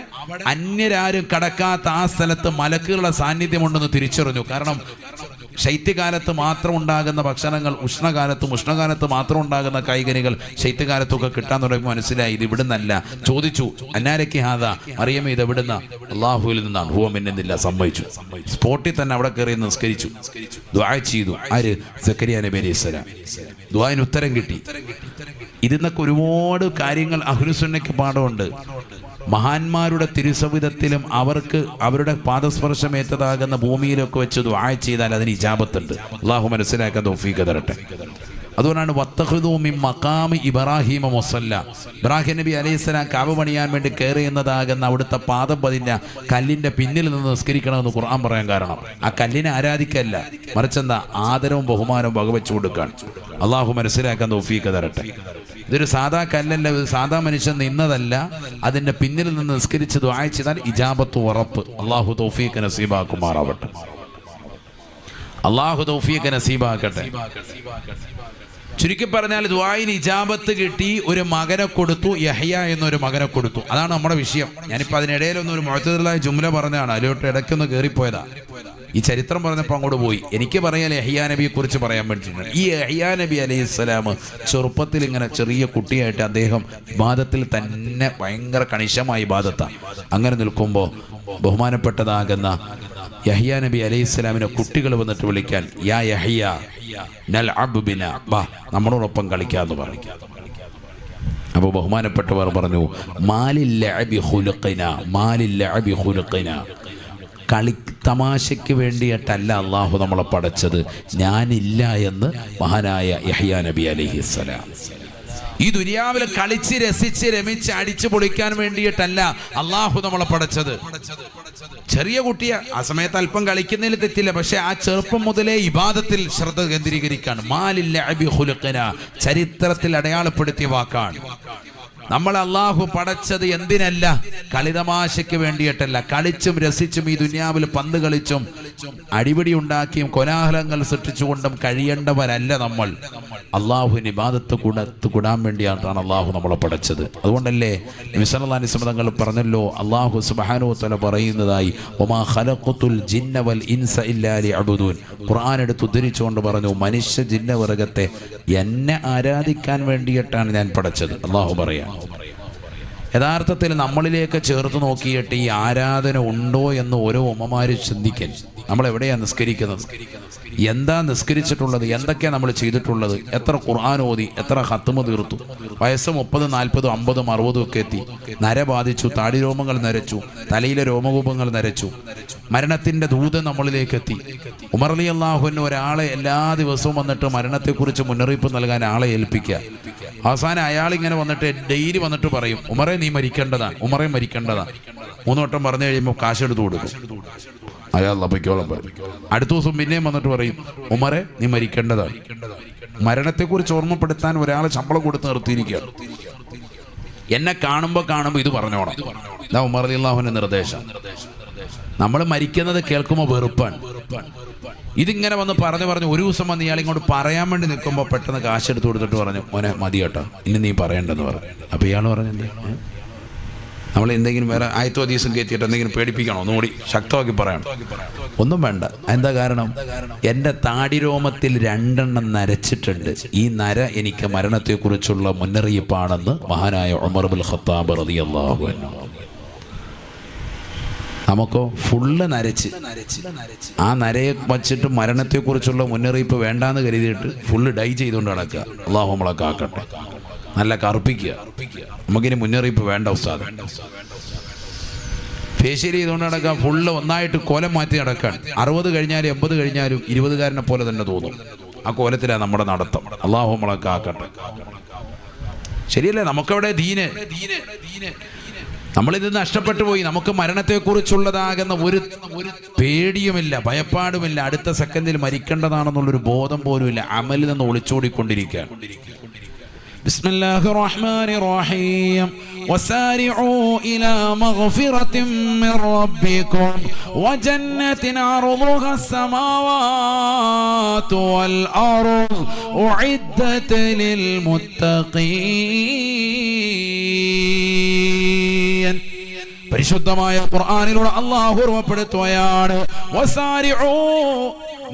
അന്യരാരും കടക്കാത്ത ആ സ്ഥലത്ത് മലക്കുകളുടെ സാന്നിധ്യമുണ്ടെന്ന് തിരിച്ചറിഞ്ഞു. കാരണം ശൈത്യകാലത്ത് മാത്രം ഉണ്ടാകുന്ന ഭക്ഷണങ്ങൾ ഉഷ്ണകാലത്ത് മാത്രം ഉണ്ടാകുന്ന കായ്കനികൾ ശൈത്യകാലത്തൊക്കെ കിട്ടാൻ തുടങ്ങുമ്പോൾ മനസ്സിലായി ഇത് ഇവിടുന്നല്ല. ചോദിച്ചു, അന്നാരക്ക് ഹാദാ, മറിയമേ ഇത് എവിടുന്ന? അല്ലാഹുവിൽ നിന്നാണ്. ഹുവ മിന്നില്ല. സമ്മതിച്ചു. സ്പോട്ടിൽ തന്നെ അവിടെ കയറി നിസ്കരിച്ചു, ദുആ ചെയ്തു. ആര്? സക്കരിയ നബി അലൈഹിസ്സലാം. ദുആന് ഉത്തരം കിട്ടി. ഇതിന്നൊക്കെ ഒരുപാട് കാര്യങ്ങൾ അഹ്ലുസുന്നയ്ക്ക് പാഠമുണ്ട്. മഹാന്മാരുടെ തിരുസവിധത്തിലും അവർക്ക് അവരുടെ പാദസ്പർശമേറ്റതാകുന്ന ഭൂമിയിലൊക്കെ വെച്ച് ദുആ ചെയ്താൽ അതിന് ഇജാബത്തുണ്ട്. അല്ലാഹു മനസ്സിലാക്കാൻ തൗഫീഖ് തരട്ടെ. അതുകൊണ്ടാണ് വത്തഖുദൂ മിൻ മഖാമി ഇബ്രാഹീമ മുസല്ല. ഇബ്രാഹിം നബി അലൈഹിസ്സലാം കഅബ പണിയാൻ വേണ്ടി കയറിയെന്നതാകുന്ന അവിടുത്തെ പാദം പതിഞ്ഞ കല്ലിന്റെ പിന്നിൽ നിന്ന് നിസ്കരിക്കണമെന്ന് ഖുർആൻ പറയാൻ കാരണം ആ കല്ലിനെ ആരാധിക്കല്ല, മറിച്ചെന്താ ആദരവും ബഹുമാനവും വകവെച്ചു കൊടുക്കാൻ. അള്ളാഹു മനസ്സിലാക്കാൻ തൗഫീഖ് തരട്ടെ. ഇതൊരു സാധാ കല്ലല്ല, സാധാ മനുഷ്യൻ നിന്നതല്ല. അതിന്റെ പിന്നിൽ നിന്ന് നിസ്കരിച്ച് ദുആ ചെയ്താൽ ഇജാബത്ത് ഉറപ്പ്. അള്ളാഹു തൗഫീഖ് നസീബാക്കുമാറാവട്ടെ. അള്ളാഹു തൗഫീഖ് നസീബാക്കട്ടെ. ചുരുക്കി പറഞ്ഞാൽ ദുആയിന് ഇജാബത്ത് കിട്ടി. ഒരു മകനെ കൊടുത്തു, യഹ്യ എന്നൊരു മകനെ കൊടുത്തു. അതാണ് നമ്മുടെ വിഷയം. ഞാനിപ്പോൾ അതിനിടയിലൊന്നും ഒരു മുഅ്തദിലായ ജുംല പറഞ്ഞതാണ്, അതിലോട്ട് ഇടയ്ക്കൊന്ന് കയറിപ്പോയതാ. ഈ ചരിത്രം പറഞ്ഞപ്പോൾ അങ്ങോട്ട് പോയി. എനിക്ക് പറയാൻ യഹ്യ നബിയെ കുറിച്ച് പറയാൻ വേണ്ടിയിട്ടുണ്ട്. ഈ യഹ്യ നബി അലൈഹിസ്സലാം ചെറുപ്പത്തിൽ ഇങ്ങനെ ചെറിയ കുട്ടിയായിട്ട് അദ്ദേഹം ഇബാദത്തിൽ തന്നെ ഭയങ്കര കണിശമായ ഇബാദത്താണ്. അങ്ങനെ നിൽക്കുമ്പോൾ ബഹുമാനപ്പെട്ടതാകുന്ന യഹ്യ നബി അലൈഹിസ്സലാമിനെ കുട്ടികൾ വന്നിട്ട് വിളിക്കാൻ, യാ യഹ്യ നൽഅബ് ബിനാ, ബാ നമ്മളോടൊപ്പം കളിക്കാന്ന് പറഞ്ഞു. അപ്പോൾ ബഹുമാനപ്പെട്ടവർ പറഞ്ഞു, മാലിൽ ലഅബി ഖുലുഖിനാ, മാലിൽ ലഅബി ഖുലുഖിനാ, കളി തമാശയ്ക്ക് വേണ്ടിയിട്ടല്ല അള്ളാഹു നമ്മളെ പടച്ചത്, ഞാനില്ല എന്ന് മഹാനായ യഹ്യ നബി അലൈഹിസ്സലാം. ഈ ദുനിയാവിൽ കളിച്ച് രസിച്ച് രമിച്ച് അടിച്ചു പൊളിക്കാൻ വേണ്ടിയിട്ടല്ല അള്ളാഹു നമ്മളെ പടച്ചത്. ചെറിയ കുട്ടിയെ ആ സമയത്ത് അല്പം കളിക്കുന്നതിൽ തെറ്റില്ല, പക്ഷെ ആ ചെറുപ്പം മുതലേ ഇബാദത്തിൽ ശ്രദ്ധ കേന്ദ്രീകരിക്കാണ്. ചരിത്രത്തിൽ അടയാളപ്പെടുത്തിയ വാക്കാണ്. നമ്മൾ അള്ളാഹു പടച്ചത് എന്തിനല്ല? കളിതമാശയ്ക്ക് വേണ്ടിയിട്ടല്ല. കളിച്ചും രസിച്ചും ഈ ദുനിയാവിൽ പന്ത് കളിച്ചും അടിപിടി ഉണ്ടാക്കിയും കോലാഹലങ്ങൾ സൃഷ്ടിച്ചുകൊണ്ടും കഴിയേണ്ടവരല്ല നമ്മൾ. അള്ളാഹുവിന് ഇബാദത്ത് കൂടാൻ വേണ്ടിയാണ് അള്ളാഹു നമ്മളെ പടച്ചത്. അതുകൊണ്ടല്ലേ നബി സല്ലല്ലാഹു അലൈഹി വസല്ലം തങ്ങൾ പറഞ്ഞല്ലോ, അള്ളാഹു സുബ്ഹാനഹു വ തആല പറയുന്നതായി വമാ ഖലഖതുൽ ജിന്ന വൽ ഇൻസ ഇല്ലാ ലിയഅ്ബുദൂൻ. ഖുർആൻ എടുത്ത് ഉദ്ധരിച്ചുകൊണ്ട് പറഞ്ഞു, മനുഷ്യ ജിന്ന വർഗത്തെ എന്നെ ആരാധിക്കാൻ വേണ്ടിയിട്ടാണ് ഞാൻ പടച്ചത്. അള്ളാഹു പറയാം. യഥാർത്ഥത്തിൽ നമ്മളിലേക്ക് ചേർത്ത് നോക്കിയിട്ട് ഈ ആരാധന ഉണ്ടോ എന്ന് ഓരോ ഉമ്മമാരും ചിന്തിക്കാൻ. നമ്മൾ എവിടെയാണ് നിസ്കരിക്കുന്നത്? എന്താ നിസ്കരിച്ചിട്ടുള്ളത്? എന്തൊക്കെയാണ് നമ്മൾ ചെയ്തിട്ടുള്ളത്? എത്ര ഖുർആൻ ഓതി? എത്ര ഖത്മ തീർത്തു? വയസ്സ് 30, 40, 50, 60 ഒക്കെ എത്തി. നര ബാധിച്ചു, താടി രോമങ്ങൾ നരച്ചു, തലയിലെ രോമകൂപങ്ങൾ നരച്ചു, മരണത്തിന്റെ ദൂതം നമ്മളിലേക്ക് എത്തി. ഉമർ റളിയല്ലാഹു അൻഹു ഒരാളെ എല്ലാ ദിവസവും വന്നിട്ട് മരണത്തെക്കുറിച്ച് മുന്നറിയിപ്പ് നൽകാൻ ആളെ ഏൽപ്പിക്കുക. അവസാനം അയാൾ ഇങ്ങനെ വന്നിട്ട് ഡെയിലി വന്നിട്ട് പറയും, ഉമറെ നീ മരിക്കേണ്ടതാണ്, ഉമറെ മരിക്കേണ്ടതാണ്. 3 വട്ടം പറഞ്ഞു കഴിയുമ്പോൾ കാശെടുത്ത് കൊടുക്കും. അയാൾ അപ്പയ്ക്കോളം പറയും. അടുത്ത ദിവസം പിന്നെയും വന്നിട്ട് പറയും, ഉമറെ നീ മരിക്കേണ്ടതാണ്. മരണത്തെക്കുറിച്ച് ഓർമ്മപ്പെടുത്താൻ ഒരാളെ ശമ്പളം കൊടുത്ത് നിർത്തിയിരിക്കുകയാണ്. എന്നെ കാണുമ്പോൾ ഇത് പറഞ്ഞോണം. ഇതാ ഉമർ റളിയല്ലാഹു അൻഹുവിന്റെ നിർദ്ദേശം. നമ്മൾ മരിക്കുന്നത് കേൾക്കുമ്പോൾ വെറുപ്പാണ്. ഇതിങ്ങനെ വന്ന് പറഞ്ഞു ഒരു ദിവസം വന്ന് ഇയാൾ ഇങ്ങോട്ട് പറയാൻ വേണ്ടി നിൽക്കുമ്പോൾ പെട്ടെന്ന് കാശെടുത്ത് കൊടുത്തിട്ട് പറഞ്ഞു, മോനെ മതി കേട്ടോ, ഇനി നീ പറയണ്ടെന്ന് പറഞ്ഞു. അപ്പോൾ ഇയാൾ പറഞ്ഞു, നമ്മൾ എന്തെങ്കിലും വേറെ ആയത്തോ ഹദീസും കയറ്റിയിട്ട് എന്തെങ്കിലും പേടിപ്പിക്കണോ? ഒന്നുകൂടി ശക്തമാക്കി പറയണം. ഒന്നും വേണ്ട. എന്താ കാരണം? എൻ്റെ താടിരോമത്തിൽ 2 എണ്ണം നരച്ചിട്ടുണ്ട്. ഈ നര എനിക്ക് മരണത്തെക്കുറിച്ചുള്ള മുന്നറിയിപ്പാണെന്ന് മഹാനായ ഉമർ ഇബ്നുൽ ഖത്താബ് റളിയല്ലാഹു അൻഹു. നമുക്കോ ഫുള്ള് നരച്ച് ആ നരയെ വച്ചിട്ട് മരണത്തെക്കുറിച്ചുള്ള മുന്നറിയിപ്പ് വേണ്ടാന്ന് കരുതിയിട്ട് ഫുള്ള് ഡൈ ചെയ്തുകൊണ്ട് നടക്കുക. അള്ളാഹു നമ്മളെ കാക്കട്ടെ. നല്ല കറുപ്പിക്കുക. നമുക്കിനി മുന്നറിയിപ്പ് വേണ്ട ഉസ്താദ്. ഫേഷ്യൽ ചെയ്തുകൊണ്ട് നടക്കുക. ഫുള്ള് ഒന്നായിട്ട് കോലം മാറ്റി നടക്കാൻ. 60 കഴിഞ്ഞാലും 80 കഴിഞ്ഞാലും 20കാരനെ പോലെ തന്നെ തോന്നും. ആ കോലത്തിലാണ് നമ്മുടെ നടത്തം. അള്ളാഹു നമ്മളെ കാക്കട്ടെ. ശരിയല്ലേ? നമുക്കവിടെ ദീന് നമ്മളിത് നഷ്ടപ്പെട്ടു പോയി. നമുക്ക് മരണത്തെക്കുറിച്ചുള്ളതാകുന്ന ഒരു പേടിയുമില്ല, ഭയപ്പാടുമില്ല. അടുത്ത സെക്കൻഡിൽ മരിക്കേണ്ടതാണെന്നുള്ളൊരു ബോധം പോലുമില്ല. അമലിൽ നിന്ന് ഒളിച്ചോടിക്കൊണ്ടിരിക്കുകയാണ്. ബിസ്മില്ലാഹിർ റഹ്മാനിർ റഹീം. വസാരിഊ ഇലാ മഗ്ഫിറത്തിൻ മിർ റബ്ബികും വജന്നത്തിൻ അർദുഹാ സമാവാതു വൽ അർദ് ഉഇദ്ദത ലിൽ മുത്തഖീൻ. പരിശുദ്ധമായ ഖുർആനിലൂടെ അല്ലാഹു ഓർമ്മപ്പെടുത്തുകയാണ്, വസാരിഊ,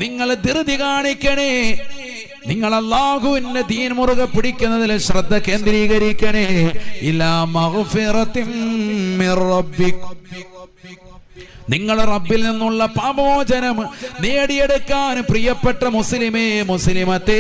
നിങ്ങൾ ധൃതി കാണിക്കണേ, നിങ്ങൾ അല്ലാഹുവിന്റെ ദീൻ മുറുകെ പിടിക്കുന്നതിൽ ശ്രദ്ധ കേന്ദ്രീകരിക്കണേ. ഇലാ മഗ്ഫിറത്തിൻ മിർ റബ്ബികും, നിങ്ങൾ റബ്ബിൽ നിന്നുള്ള പാപമോചനം നേടിയെടുക്കാൻ പ്രിയപ്പെട്ട മുസ്ലിമേ, മുസ്ലിമത്തേ,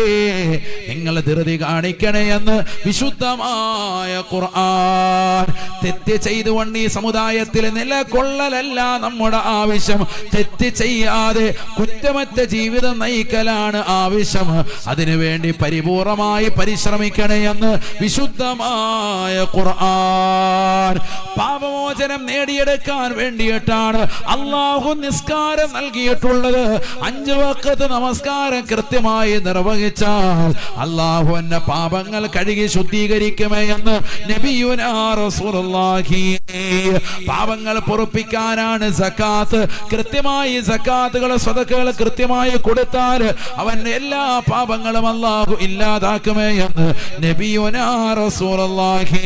നിങ്ങൾ ധൃതി കാണിക്കണേ എന്ന് വിശുദ്ധമായ ഖുർആൻ. തെറ്റ് ചെയ്തുകൊണ്ട് ഈ സമുദായത്തിൽ നിലകൊള്ളലല്ല നമ്മുടെ ആവശ്യം. തെറ്റ് ചെയ്യാതെ കുറ്റമറ്റ ജീവിതം നയിക്കലാണ് ആവശ്യം. അതിനുവേണ്ടി പരിപൂർണമായി പരിശ്രമിക്കണേ എന്ന് വിശുദ്ധമായ ഖുർആൻ. പാപമോചനം നേടിയെടുക്കാൻ വേണ്ടിയിട്ടാണ് അല്ലാഹു നിസ്കാരം നൽകിയിട്ടുള്ളത്. 5 വഖത്ത് നമസ്കാരം കൃത്യമായി നിർവഹിച്ചാൽ അല്ലാഹു എന്നെ പാപങ്ങൾ കഴുകി ശുദ്ധീകരിക്കുമേ എന്ന് നബിയുനാ റസൂലുള്ളാഹി. പാപങ്ങൾ പൊറുപ്പിക്കാനാണ് സക്കാത്ത്. കൃത്യമായി സക്കാത്തുകൾ സദഖകൾ കൃത്യമായി കൊടുത്താൽ അവന്റെ എല്ലാ പാപങ്ങളും അല്ലാഹു ഇല്ലാതാക്കുമേ എന്ന് നബിയുനാ റസൂലുള്ളാഹി.